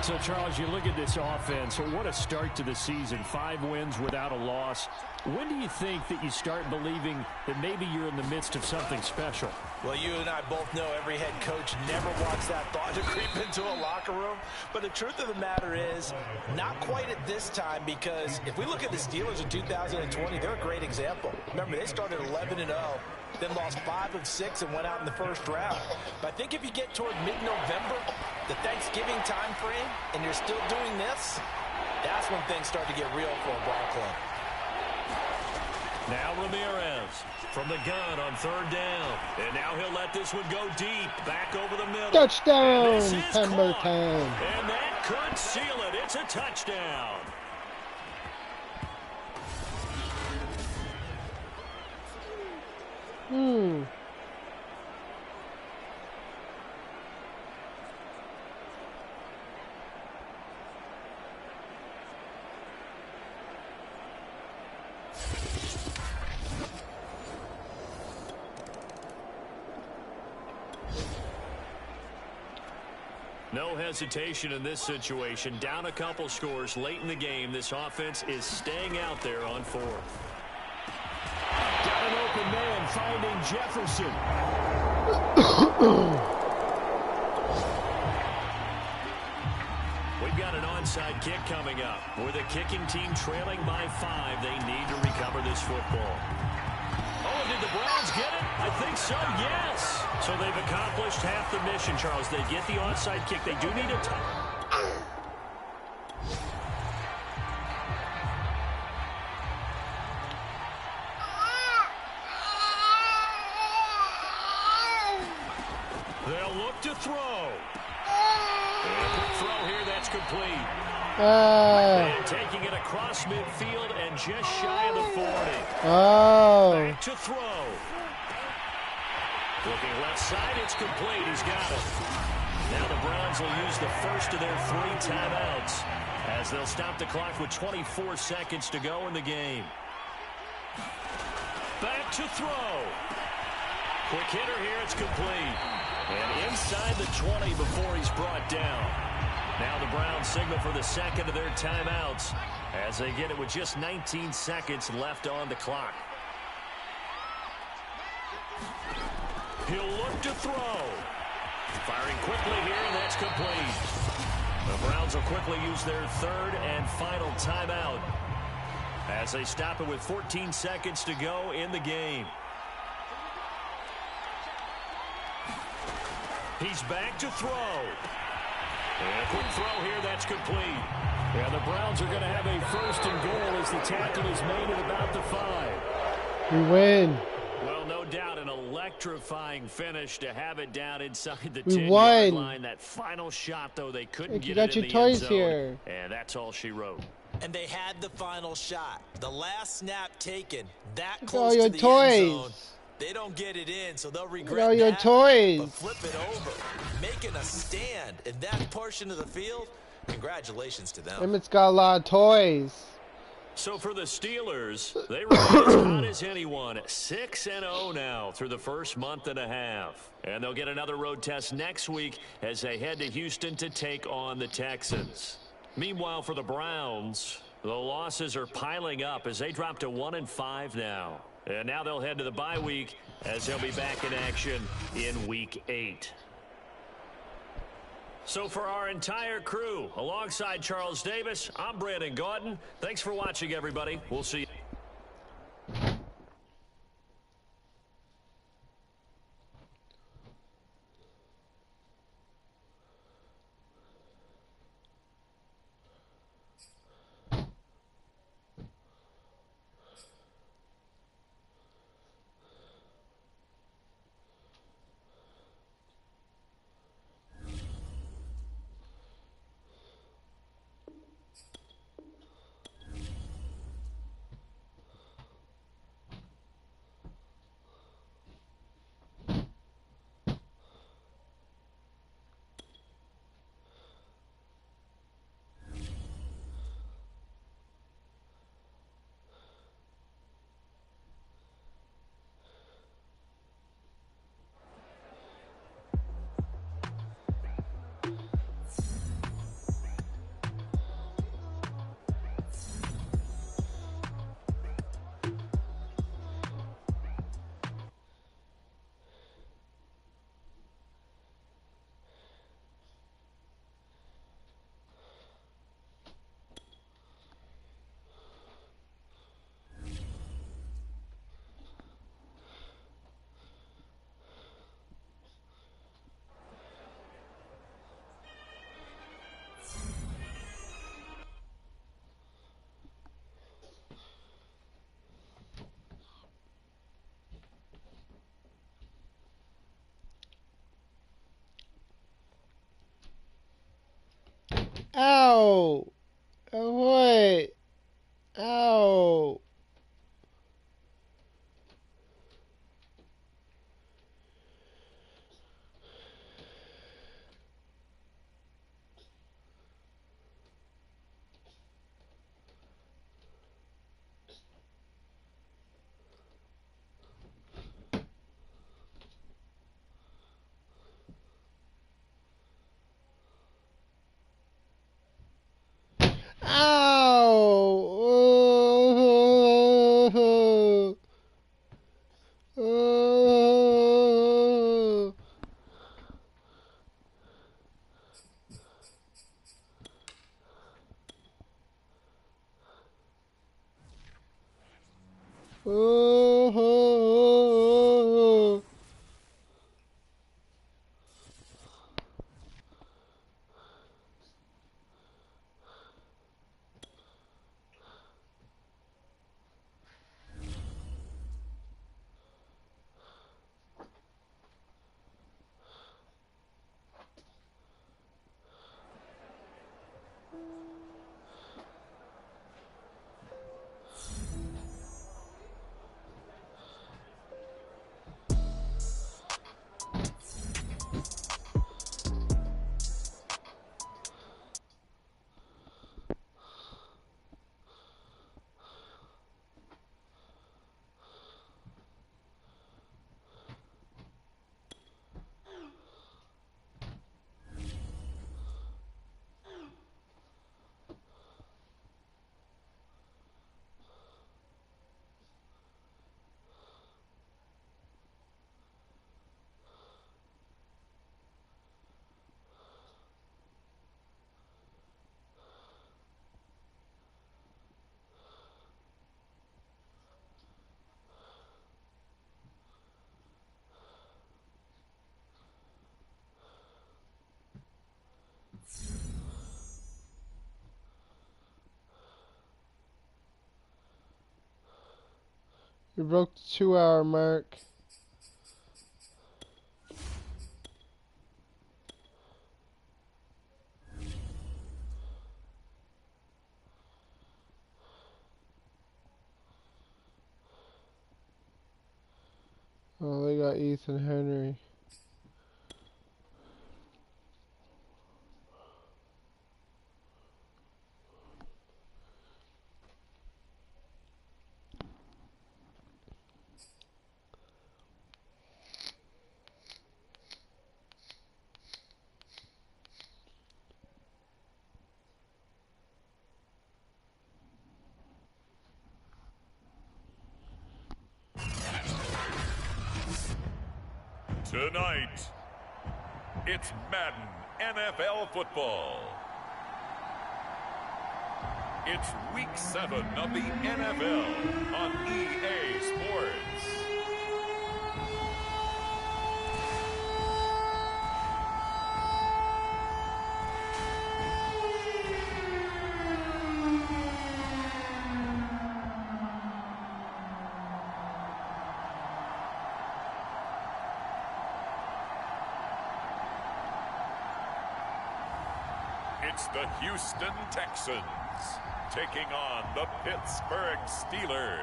So, Charles, you look at this offense, what a start to the season. 5 wins without a loss. When do you think that you start believing that maybe you're in the midst of something special?
Well, you and I both know every head coach never wants that thought to creep into a locker room. But the truth of the matter is, not quite at this time, because if we look at the Steelers in 2020, they're a great example. Remember, they started 11-0, then lost 5 of 6 and went out in the 1st round. But I think if you get toward mid-November, the Thanksgiving time frame, and you're still doing this, that's when things start to get real for a ball club.
Now Ramirez from the gun on 3rd down. And now he'll let this one go deep, back over the middle.
Touchdown,
Pemberton.
Pemberton.
And that could seal it. It's a touchdown. No hesitation in this situation. Down a couple scores late in the game. This offense is staying out there on 4th.
Got an open man finding Jefferson.
We've got an onside kick coming up. With a kicking team trailing by 5, they need to recover this football. Oh, did the Browns get it? I think so, yes. So they've accomplished half the mission, Charles. They get the onside kick. They do need a touchdown. They'll look to throw. And a quick throw here, that's complete. And taking it across midfield and just shy of the 40. Back to throw. Looking left side, it's complete. He's got it. Now the Browns will use the first of their 3 timeouts as they'll stop the clock with 24 seconds to go in the game. Back to throw. Quick hitter here, it's complete. And inside the 20 before he's brought down. Now the Browns signal for the second of their timeouts as they get it with just 19 seconds left on the clock. He'll look to throw. Firing quickly here, and that's complete. The Browns will quickly use their 3rd and final timeout as they stop it with 14 seconds to go in the game. He's back to throw. And a quick throw here, that's complete.
Yeah, the Browns are going to have a 1st and goal as the tackle is made at about the 5.
We win.
Well, no doubt an electrifying finish to have it down inside the
We
10-yard
won.
line. That final shot, though, they couldn't
You
get
got
it in
your
the end
toys
zone.
here.
And that's all she wrote.
And they had the final shot. The last snap taken. That
Look at
close
all
to
your
the
toys.
end zone. They don't get it in, so they'll regret
Look at all your
that,
toys.
but flip it over. Making a stand in that portion of the field, Congratulations to them.
Emmett's got a lot of toys.
So for the Steelers, they remain as hot as anyone. 6-0 now through the first month and a half. And they'll get another road test next week as they head to Houston to take on the Texans. Meanwhile, for the Browns, the losses are piling up as they drop to 1-5 now. And now they'll head to the bye week as they'll be back in action in Week 8. So for our entire crew, alongside Charles Davis, I'm Brandon Gaudin. Thanks for watching, everybody. We'll see you.
Ow! What? Ow! Ow! Oh. Oh. You broke the 2-hour mark. Oh, they got Ethan Henry.
Tonight, it's Madden NFL football. It's Week 7 of the NFL on EA Sports. It's the Houston Texans taking on the Pittsburgh Steelers.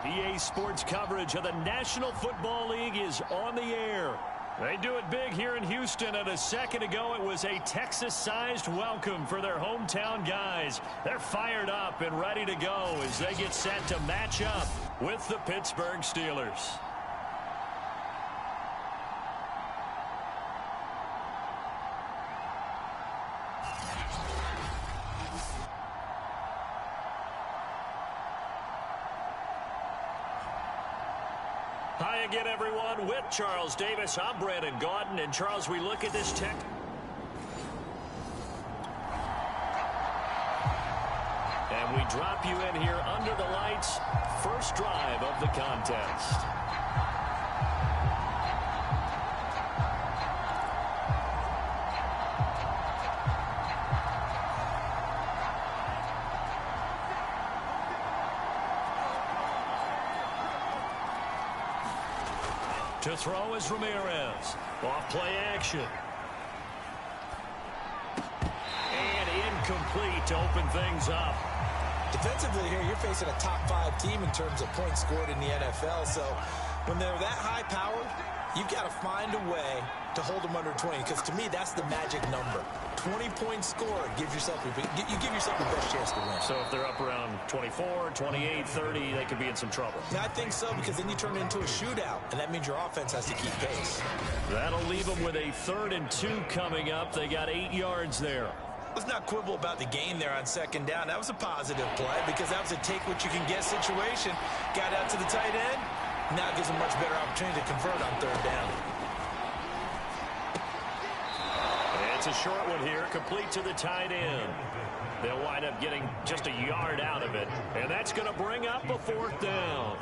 EA Sports coverage of the National Football League is on the air. They do it big here in Houston, and a second ago it was a Texas-sized welcome for their hometown guys. They're fired up and ready to go as they get set to match up with the Pittsburgh Steelers. Hi again, everyone. With Charles Davis, I'm Brandon Gaudin. And, Charles, we look at this tech. And we drop you in here under the lights. First drive of the contest. To throw is Ramirez. Off play action. And incomplete to open things up.
Defensively here, you're facing a top 5 team in terms of points scored in the NFL. So when they're that high powered, you've got to find a way to hold them under 20. Because to me, that's the magic number. 20 points scored gives yourself you give yourself the best chance to win.
So if they're up around 24, 28, 30, they could be in some trouble.
Yeah, I think so, because then you turn it into a shootout, and that means your offense has to keep pace.
That'll leave them with a 3rd and 2 coming up. They got 8 yards there.
Let's not quibble about the gain there on 2nd down. That was a positive play because that was a take-what-you-can-get situation. Got out to the tight end. Now gives them a much better opportunity to convert on 3rd down.
It's a short one here, complete to the tight end. They'll wind up getting just a yard out of it, and that's going to bring up a 4th down.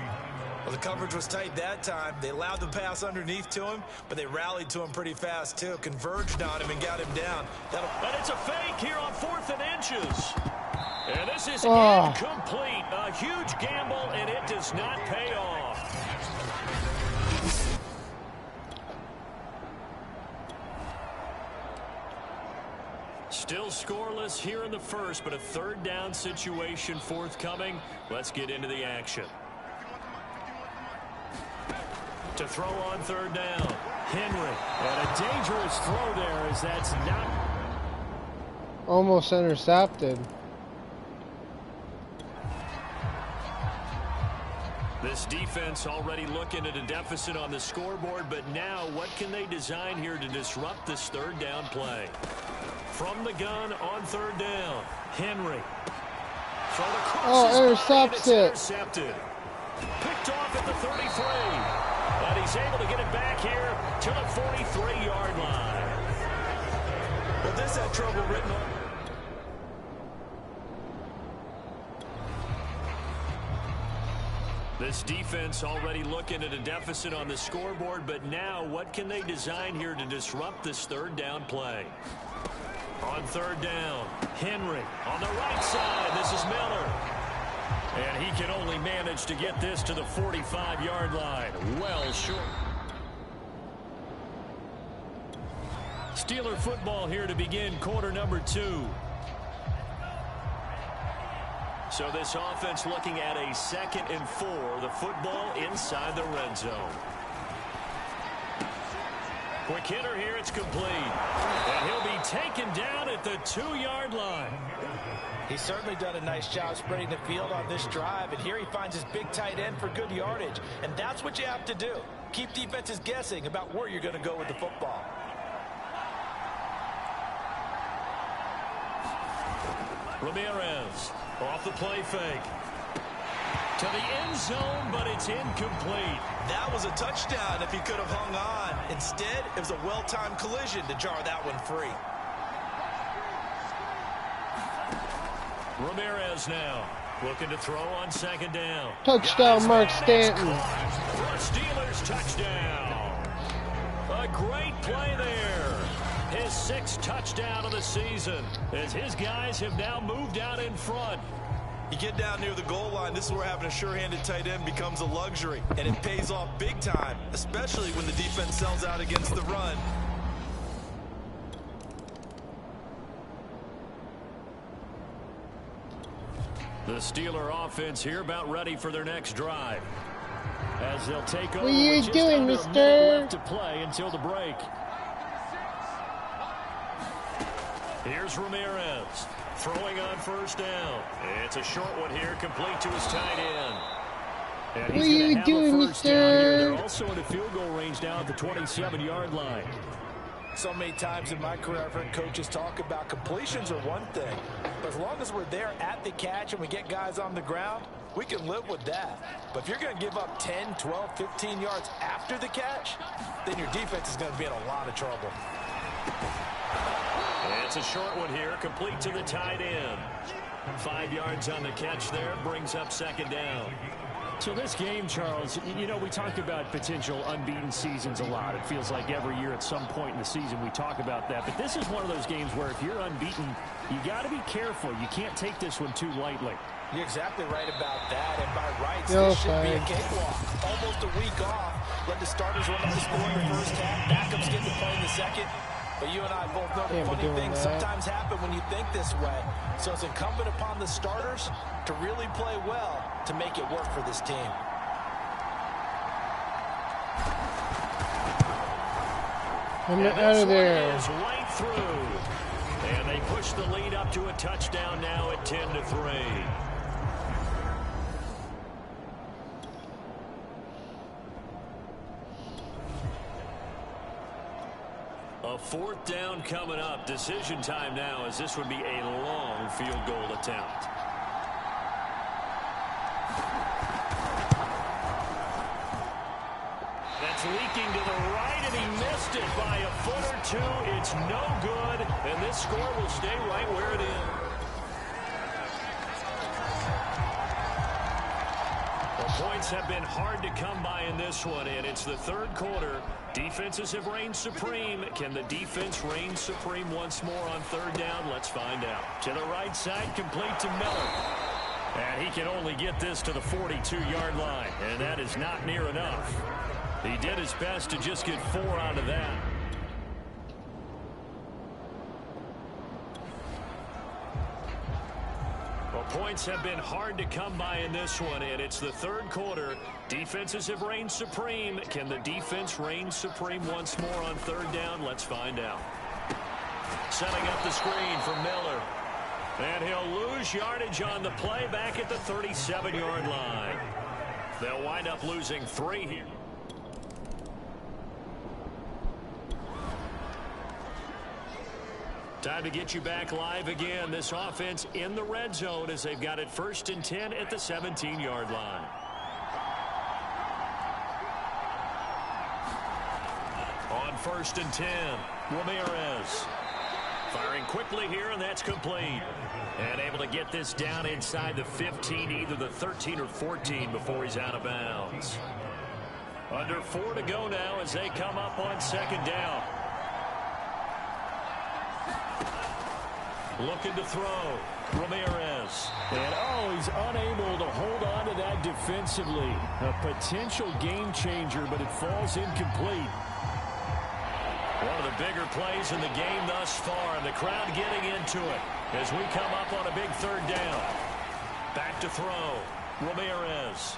Well, the coverage was tight that time. They allowed the pass underneath to him, but they rallied to him pretty fast, too. Converged on him and got him down.
And it's a fake here on 4th and inches. And this is incomplete. A huge gamble, and it does not pay off. Still scoreless here in the first, but a 3rd down situation forthcoming. Let's get into the action. To throw on 3rd down, Henry. And a dangerous throw there as that's not...
Almost intercepted.
This defense already looking at a deficit on the scoreboard, but now what can they design here to disrupt this 3rd down play? From the gun on 3rd down, Henry.
Intercepts it.
Intercepted. Picked off at the 33. And he's able to get it back here to the 43-yard line.
Well, this had trouble written on.
This defense already looking at a deficit on the scoreboard, but now what can they design here to disrupt this 3rd down play? On 3rd down, Henry on the right side. This is Miller. And he can only manage to get this to the 45-yard line. Well short. Steeler football here to begin quarter number 2. So this offense looking at a 2nd and 4. The football inside the red zone. Quick hitter here, it's complete. And he'll be taken down at the 2-yard line.
He's certainly done a nice job spreading the field on this drive, and here he finds his big tight end for good yardage. And that's what you have to do. Keep defenses guessing about where you're going to go with the football.
Ramirez off the play fake. To the end zone, but it's incomplete.
That was a touchdown if he could have hung on. Instead, it was a well-timed collision to jar that one free.
Ramirez now looking to throw on second down.
Touchdown, Mark Stanton.
For a Steelers touchdown. A great play there. His 6th touchdown of the season as his guys have now moved out in front.
You get down near the goal line, this is where having a sure-handed tight end becomes a luxury, and it pays off big time, especially when the defense sells out against the run.
The Steeler offense here about ready for their next drive. As they'll take over
What are you
with just
doing,
under a
mister?
minute left to play until the break. Here's Ramirez throwing on first down. It's a short one here, complete to his tight end. And
What
he's
are
gonna
you
have
doing,
a first down here.
mister?
They're also in a field goal range now at the 27-yard line.
So many times in my career, I've heard coaches talk about completions are one thing, but as long as we're there at the catch and we get guys on the ground, we can live with that. But if you're going to give up 10, 12, 15 yards after the catch, then your defense is going to be in a lot of trouble.
It's a short one here, complete to the tight end. 5 yards on the catch there, brings up second down. So this game, Charles, you know, we talk about potential unbeaten seasons a lot. It feels like every year at some point in the season we talk about that. But this is one of those games where if you're unbeaten, you got to be careful. You can't take this one too lightly.
You're exactly right about that, and by rights,
No,
this should be a
fine.
cakewalk. Almost a week off. Let the starters run up the score in the first half. Backups get to play in the second. But you and I both know
Can't be
funny
doing
things
that.
sometimes happen when you think this way. So it's incumbent upon the starters to really play well to make it work for this team.
I'm
And
out
this
of
one
there.
is right through. And they push the lead up to a touchdown now at 10-3. A 4th down coming up. Decision time now, as this would be a long field goal attempt. That's leaking to the right, and he missed it by a foot or two. It's no good, and this score will stay right where it is. The points have been hard to come by in this one, and it's the 3rd quarter. Defenses have reigned supreme. Can the defense reign supreme once more on 3rd down? Let's find out. To the right side, complete to Miller. And he can only get this to the 42-yard line, and that is not near enough. He did his best to just get 4 out of that. Well, points have been hard to come by in this one, and it's the 3rd quarter. Defenses have reigned supreme. Can the defense reign supreme once more on 3rd down? Let's find out. Setting up the screen for Miller. And he'll lose yardage on the play back at the 37-yard line. They'll wind up losing 3 here. Time to get you back live again. This offense in the red zone as they've got it 1st and 10 at the 17-yard line. On 1st and 10, Ramirez. Firing quickly here, and that's complete. And able to get this down inside the 15, either the 13 or 14 before he's out of bounds. Under 4 to go now as they come up on 2nd down. Looking to throw. Ramirez.
And he's unable to hold on to that defensively. A potential game changer, but it falls incomplete.
One of the bigger plays in the game thus far, and the crowd getting into it as we come up on a big 3rd down. Back to throw. Ramirez.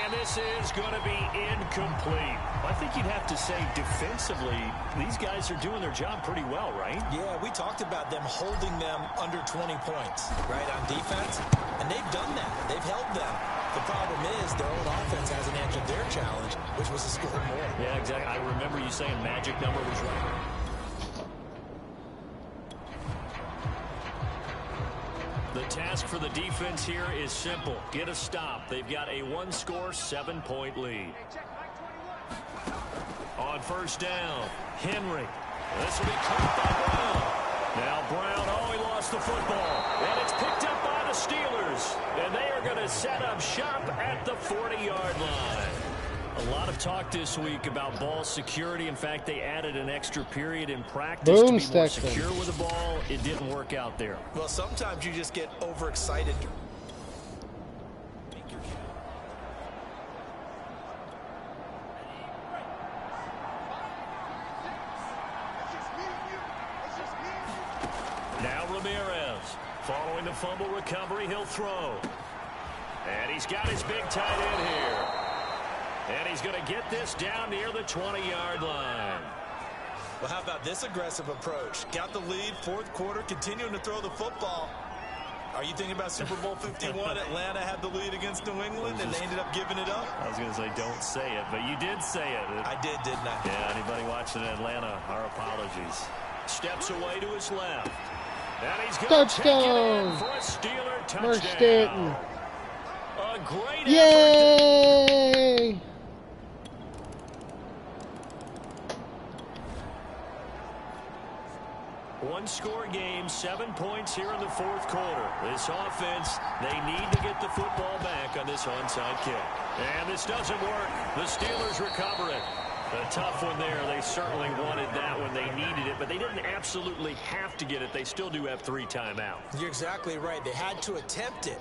And this is going to be incomplete.
I think you'd have to say defensively, these guys are doing their job pretty well, right?
Yeah, we talked about them holding them under 20 points, right, on defense. And they've done that. They've held them. The problem is their own offense hasn't answered their challenge, which was to score more.
Yeah, exactly. I remember you saying magic number was right.
The task for the defense here is simple. Get a stop. They've got a one-score, 7-point lead. On first down, Henry. This will be caught by Brown. Now Brown, he lost the football. And it's picked up by the Steelers. And they are going to set up shop at the 40-yard line. A lot of talk this week about ball security. In fact, they added an extra period in practice to be more secure with the ball. It didn't work out there.
Well, sometimes you just get overexcited.
Now Ramirez, following the fumble recovery, he'll throw. And he's got his big tight end here. And he's going to get this down near the 20-yard line.
Well, how about this aggressive approach? Got the lead, fourth quarter, continuing to throw the football. Are you thinking about Super Bowl 51? Atlanta had the lead against New England, and they ended up giving it up?
I was going to say, don't say it, but you did say it.
I did, didn't I?
Yeah, anybody watching Atlanta, our apologies. Steps away to his left. And he's going to take it in for a Steeler touchdown. A great
Yay!
One-score game, 7 points here in the fourth quarter. This offense, they need to get the football back on this onside kick. And this doesn't work. The Steelers recover it. A tough one there. They certainly wanted that when they needed it, but they didn't absolutely have to get it. They still do have 3 timeouts.
You're exactly right. They had to attempt it.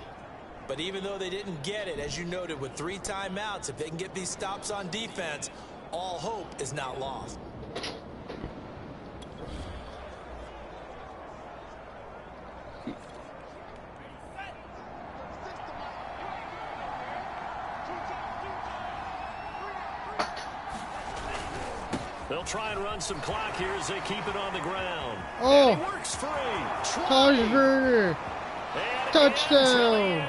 But even though they didn't get it, as you noted, with 3 timeouts, if they can get these stops on defense, all hope is not lost.
They'll try and run some clock here as they keep it on the ground.
Oh,
and he works free.
Hosberger. Touchdown.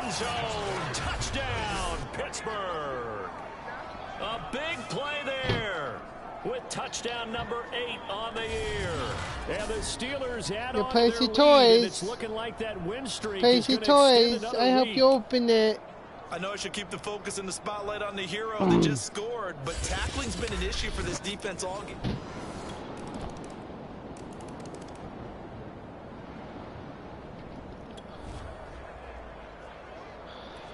Touchdown, Pittsburgh. A big play there with touchdown number 8 on the year.
And the Steelers add
Your
on
Pacey
their lead,
Toys.
and it's looking like that win streak
Pacey
is going to extend
Toys,
another
I help
week.
you open it.
I know I should keep the focus and the spotlight on the hero that just scored, but tackling's been an issue for this defense all game.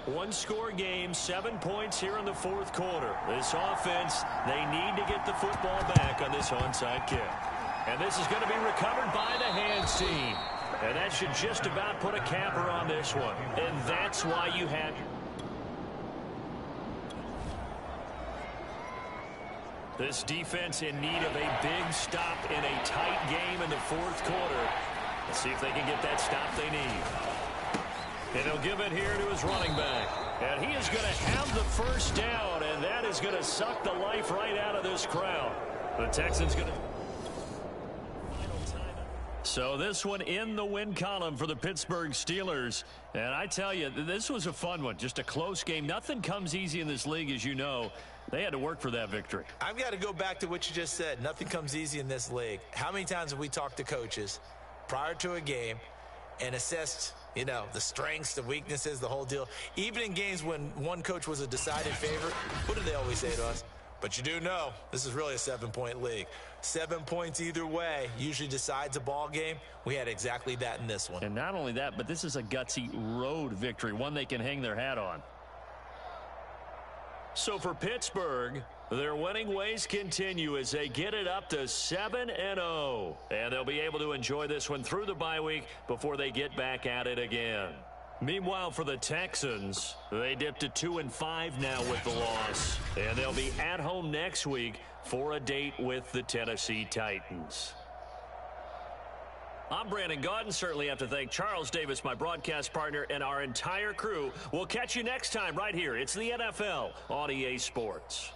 One-score game, 7 points here in the fourth quarter. This offense, they need to get the football back on this onside kick. And this is going to be recovered by the hands team. And that should just about put a capper on this one. And that's why you have... This defense in need of a big stop in a tight game in the fourth quarter. Let's see if they can get that stop they need. And he'll give it here to his running back. And he is going to have the first down, and that is going to suck the life right out of this crowd. The Texans going to... So this one in the win column for the Pittsburgh Steelers. And I tell you, this was a fun one. Just a close game. Nothing comes easy in this league, as you know. They had to work for that victory.
I've got to go back to what you just said. Nothing comes easy in this league. How many times have we talked to coaches prior to a game and assessed, you know, the strengths, the weaknesses, the whole deal? Even in games when one coach was a decided favorite, what do they always say to us? But you do know this is really a 7-point league. 7 points either way usually decides a ball game. We had exactly that in this one.
And not only that, but this is a gutsy road victory, one they can hang their hat on. So for Pittsburgh, their winning ways continue as they get it up to 7-0. And they'll be able to enjoy this one through the bye week before they get back at it again. Meanwhile, for the Texans, they dipped to 2-5 now with the loss. And they'll be at home next week for a date with the Tennessee Titans. I'm Brandon Gaudin. Certainly have to thank Charles Davis, my broadcast partner, and our entire crew. We'll catch you next time right here. It's the NFL on EA Sports.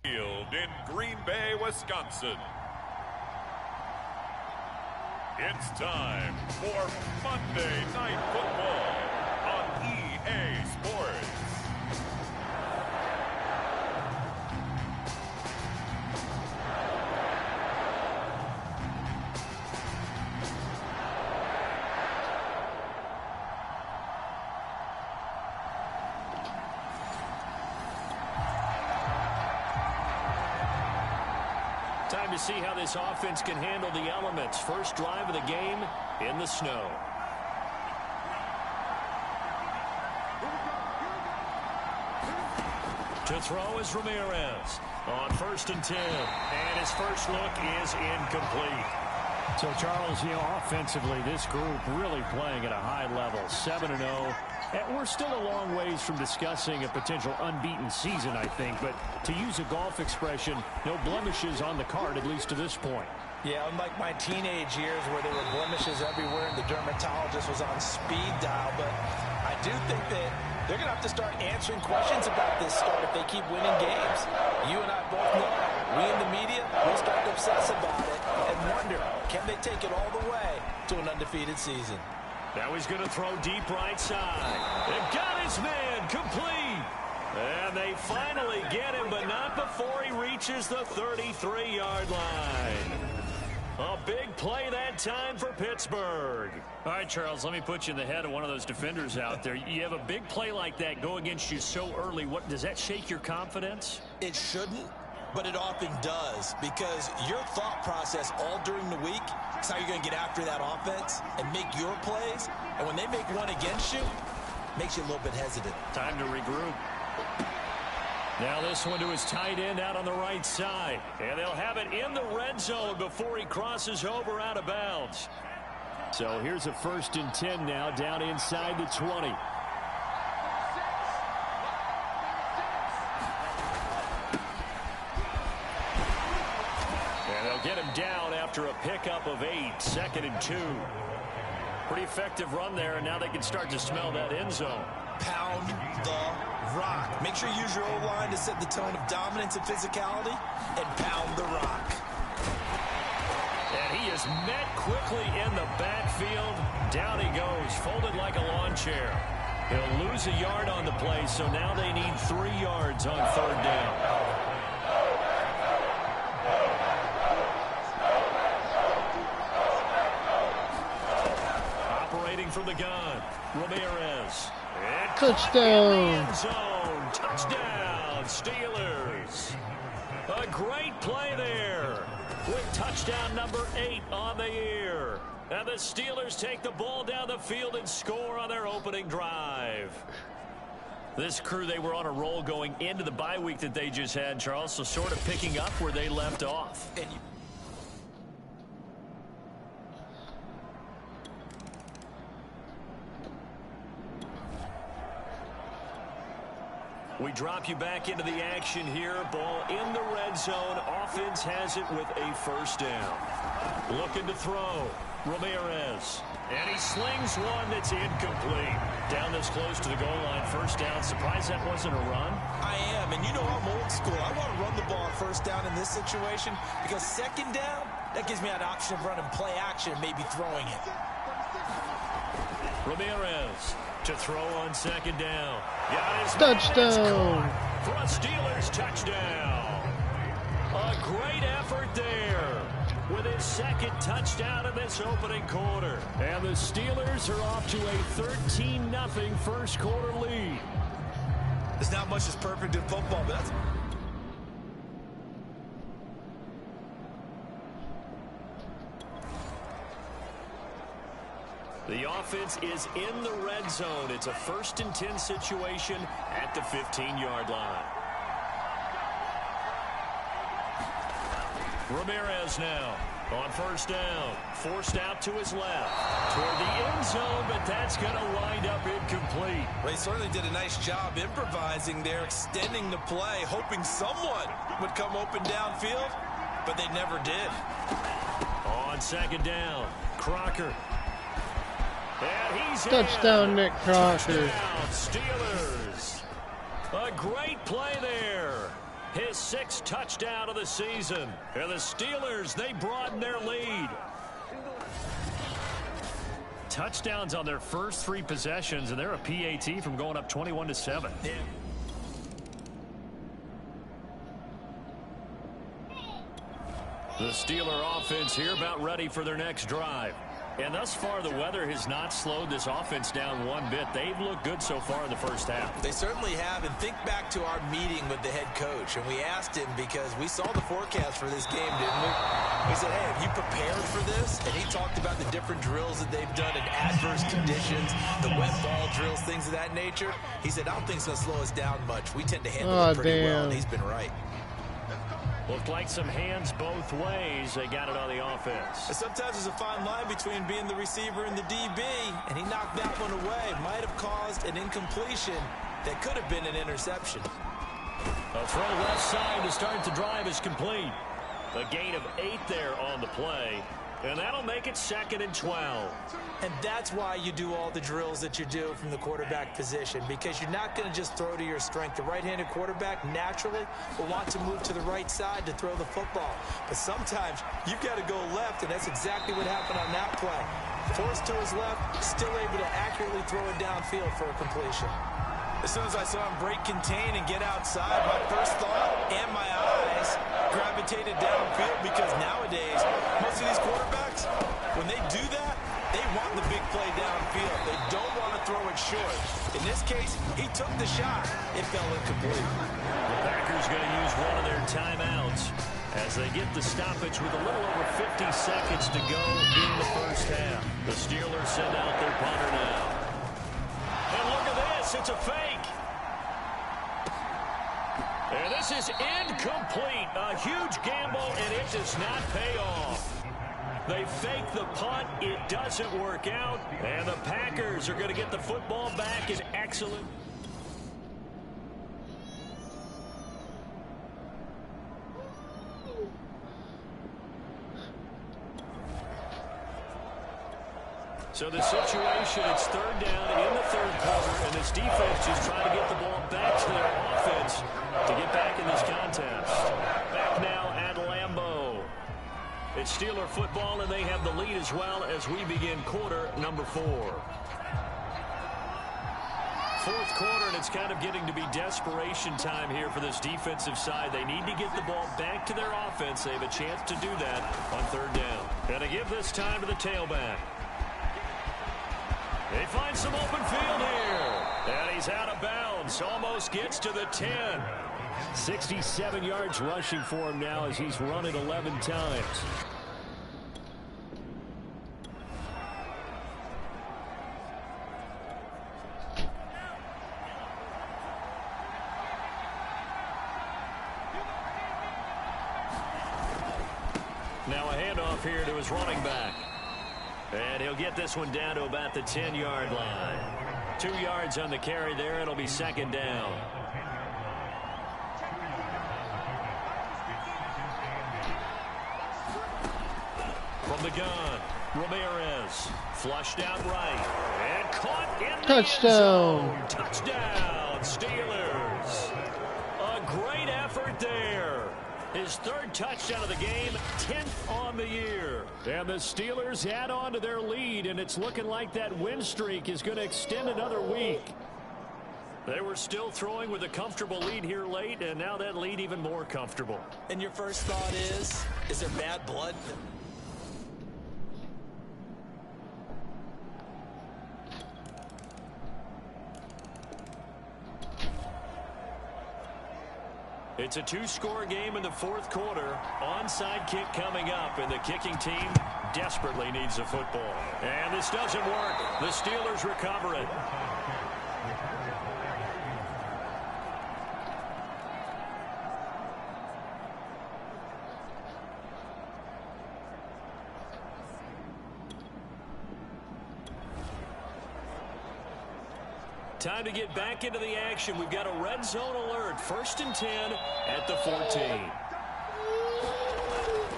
Field in Green Bay, Wisconsin. It's time for Monday Night Football on EA Sports.
Time to see how this offense can handle the elements. First drive of the game in the snow. To throw is Ramirez on 1st and 10. And his first look is incomplete.
So, Charles, offensively, this group really playing at a high level, 7-0. And we're still a long ways from discussing a potential unbeaten season, I think. But to use a golf expression, no blemishes on the card, at least to this point.
Yeah, unlike my teenage years where there were blemishes everywhere and the dermatologist was on speed dial. But I do think that they're going to have to start answering questions about this start if they keep winning games. You and I both know we in the media will start to obsess about it and wonder, can they take it all the way to an undefeated season?
Now he's going to throw deep right side. They've got his man complete. And they finally get him, but not before he reaches the 33-yard line. A big play that time for Pittsburgh.
All right, Charles, let me put you in the head of one of those defenders out there. You have a big play like that go against you so early. What does that shake your confidence?
It shouldn't, but it often does, because your thought process all during the week is how you're going to get after that offense and make your plays. And when they make one against you, it makes you a little bit hesitant.
Time to regroup.
Now this one to his tight end out on the right side. And they'll have it in the red zone before he crosses over out of bounds.
So here's a 1st and 10 now, down inside the 20.
And they'll get him down after a pickup of 8, 2nd and 2. Pretty effective run there, and now they can start to smell that end zone.
Pound the rock. Make sure you use your O-line to set the tone of dominance and physicality, and pound the rock.
And he is met quickly in the backfield. Down he goes, folded like a lawn chair. He'll lose a yard on the play, so now they need 3 yards on 3rd down. Operating from the gun, Ramirez. And
Touchdown.
End zone. Touchdown, Steelers. A great play there with touchdown number 8 on the year. And the Steelers take the ball down the field and score on their opening drive. This crew, they were on a roll going into the bye week that they just had, Charles, so sort of picking up where they left off. We drop you back into the action here. Ball in the red zone. Offense has it with a 1st down. Looking to throw. Ramirez. And he slings one that's incomplete. Down this close to the goal line. 1st down. Surprised that wasn't a run?
I am, and you know I'm old school. I want to run the ball on 1st down in this situation because 2nd down, that gives me an option of running play action, maybe throwing it.
Ramirez to throw on 2nd down. Got his
Touchdown.
For a Steelers touchdown. A great effort there with his 2nd touchdown in this opening quarter.
And the Steelers are off to a 13-0 1st quarter lead.
There's not much that's perfect in football, but that's...
The offense is in the red zone. It's a 1st and 10 situation at the 15-yard line. Ramirez now on 1st down. Forced out to his left. Toward the end zone, but that's going to wind up incomplete.
Well, he certainly did a nice job improvising there, extending the play, hoping someone would come open downfield, but they never did.
On 2nd down, Crocker. And he's
Touchdown,
in.
Nick Crocker.
Touchdown, Steelers. A great play there.
His 6th touchdown of the season. And the Steelers, they broaden their lead. Touchdowns on their first 3 possessions, and they're a PAT from going up 21-7.
Yeah.
The Steeler offense here about ready for their next drive. And thus far, the weather has not slowed this offense down one bit. They've looked good so far in the first half.
They certainly have. And think back to our meeting with the head coach. And we asked him because we saw the forecast for this game, didn't we? We said, hey, have you prepared for this? And he talked about the different drills that they've done in adverse conditions, the wet ball drills, things of that nature. He said, I don't think it's going to slow us down much. We tend to handle it pretty well, and he's been right.
Looked like some hands both ways. They got it on the offense.
And sometimes there's a fine line between being the receiver and the DB, and he knocked that one away. Might have caused an incompletion that could have been an interception.
A throw left side to start the drive is complete. A gain of 8 there on the play, and that'll make it 2nd and 12.
And that's why you do all the drills that you do from the quarterback position, because you're not going to just throw to your strength. The right-handed quarterback naturally will want to move to the right side to throw the football. But sometimes you've got to go left, and that's exactly what happened on that play. Forced to his left, still able to accurately throw it downfield for a completion. As soon as I saw him break contain and get outside, my first thought and my eyes gravitated downfield, because nowadays, most of these quarterbacks, when they do that, they want the big play downfield. They don't want to throw it short. In this case, he took the shot. It fell incomplete.
The Packers going to use one of their timeouts as they get the stoppage with a little over 50 seconds to go in the first half. The Steelers send out their punter now. And look at this. It's a fake. And this is incomplete. A huge gamble, and it does not pay off. They fake the punt. It doesn't work out. And the Packers are going to get the football back in excellent. So the situation, it's 3rd down in the 3rd quarter, and this defense just trying to get the ball back to their offense to get back in this contest. Back now at Lambeau. It's Steeler football, and they have the lead as well as we begin quarter number 4. 4th quarter, and it's kind of getting to be desperation time here for this defensive side. They need to get the ball back to their offense. They have a chance to do that on 3rd down. And to give this time to the tailback. They find some open field here. And he's out of bounds. Almost gets to the 10.
67 yards rushing for him now as he's run it 11 times.
Now a handoff here to his running back. And he'll get this one down to about the 10-yard line. 2 yards on the carry there. It'll be 2nd down. From the gun, Ramirez flushed out right and caught in the
Touchdown.
end zone. Touchdown, Steelers. A great effort there. His 3rd touchdown of the game, 10th on the year.
And the Steelers add on to their lead, and it's looking like that win streak is going to extend another week.
They were still throwing with a comfortable lead here late, and now that lead even more comfortable.
And your first thought is there bad blood?
It's a 2-score game in the 4th quarter. Onside kick coming up, and the kicking team desperately needs a football. And this doesn't work. The Steelers recover it. Time to get back into the action. We've got a red zone alert. 1st and 10 at the 14.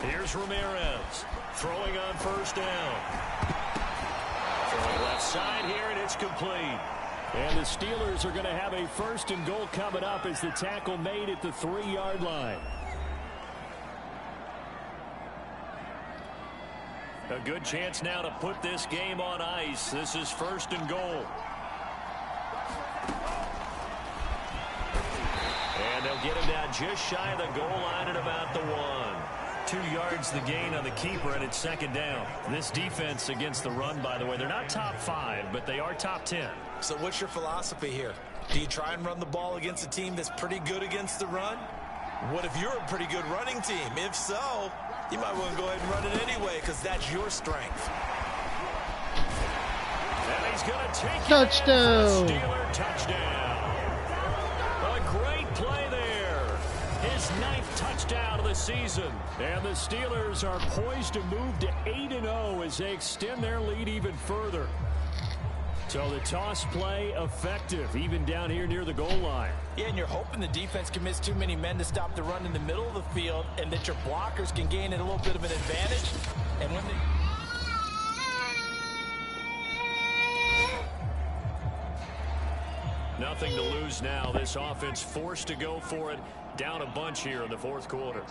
Here's Ramirez throwing on 1st down. Throwing left side here, and it's complete.
And the Steelers are going to have a 1st and goal coming up as the tackle made at the 3-yard line. A good chance now to put this game on ice. This is 1st and goal. And they'll get him down just shy of the goal line at about the 1. 2 yards the gain on the keeper, and it's 2nd down. This defense against the run, by the way, they're not top 5, but they are top 10.
So what's your philosophy here? Do you try and run the ball against a team that's pretty good against the run? What if you're a pretty good running team? If so, you might want to go ahead and run it anyway because that's your strength.
And he's going to take
touchdown.
It in for a Steeler touchdown. A great play there. His 9th touchdown of the season. And the Steelers are poised to move to 8-0 as they extend their lead even further. So the toss play effective, even down here near the goal line.
Yeah, and you're hoping the defense can miss too many men to stop the run in the middle of the field and that your blockers can gain a little bit of an advantage. And when they...
Nothing to lose now. This offense forced to go for it. Down a bunch here in the 4th quarter.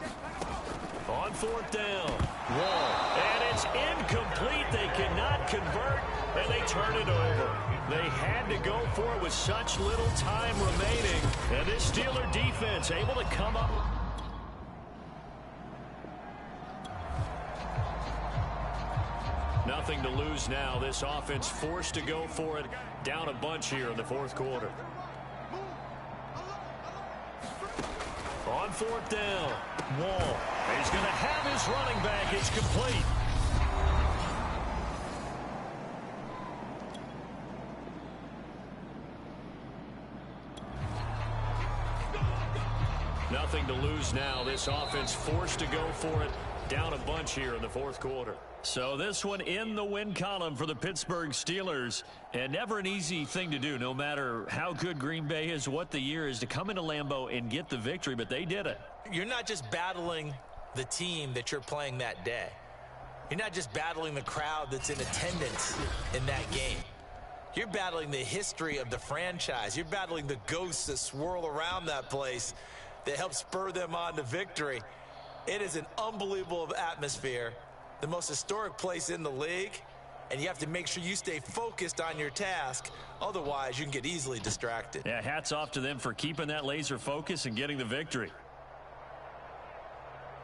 On 4th down. Wall. And it's incomplete. They cannot convert, and they turn it over. They had to go for it with such little time remaining. And this Steeler defense able to come up. Nothing to lose now. This offense forced to go for it. Down a bunch here in the 4th quarter. On 4th down. Wall. He's going to have his running back. It's complete. Nothing to lose now. This offense forced to go for it. Down a bunch here in the 4th quarter. So this one in the win column for the Pittsburgh Steelers. And never an easy thing to do, no matter how good Green Bay is, what the year is, to come into Lambeau and get the victory. But they did it.
You're not just battling the team that you're playing that day. You're not just battling the crowd that's in attendance in that game. You're battling the history of the franchise. You're battling the ghosts that swirl around that place that help spur them on to victory. It is an unbelievable atmosphere, the most historic place in the league, and you have to make sure you stay focused on your task. Otherwise, you can get easily distracted.
Yeah, hats off to them for keeping that laser focus and getting the victory.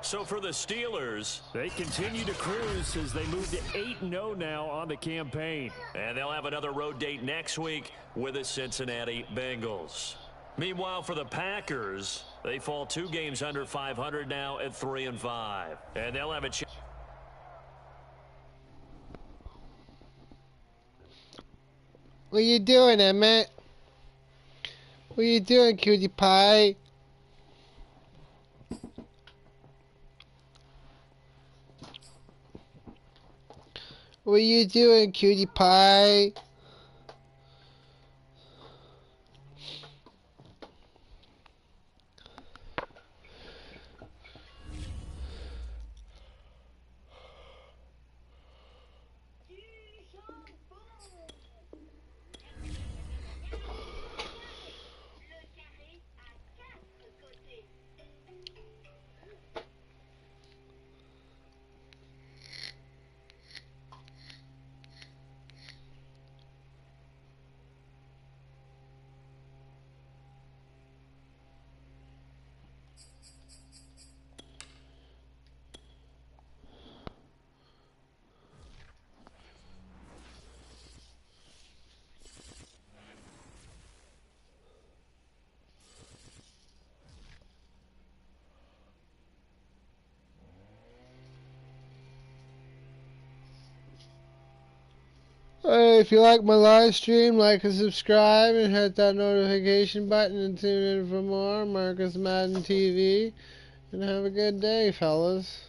So for the Steelers, they continue to cruise as they move to 8-0 now on the campaign. And they'll have another road date next week with the Cincinnati Bengals. Meanwhile, for the Packers, they fall 2 games under 500 now at 3-5. And they'll have a chance.
What you doing, Emmett? What you doing, cutie pie? What you doing, cutie pie? Hey, if you like my live stream, like and subscribe and hit that notification button and tune in for more. Marcus Madden TV. And have a good day, fellas.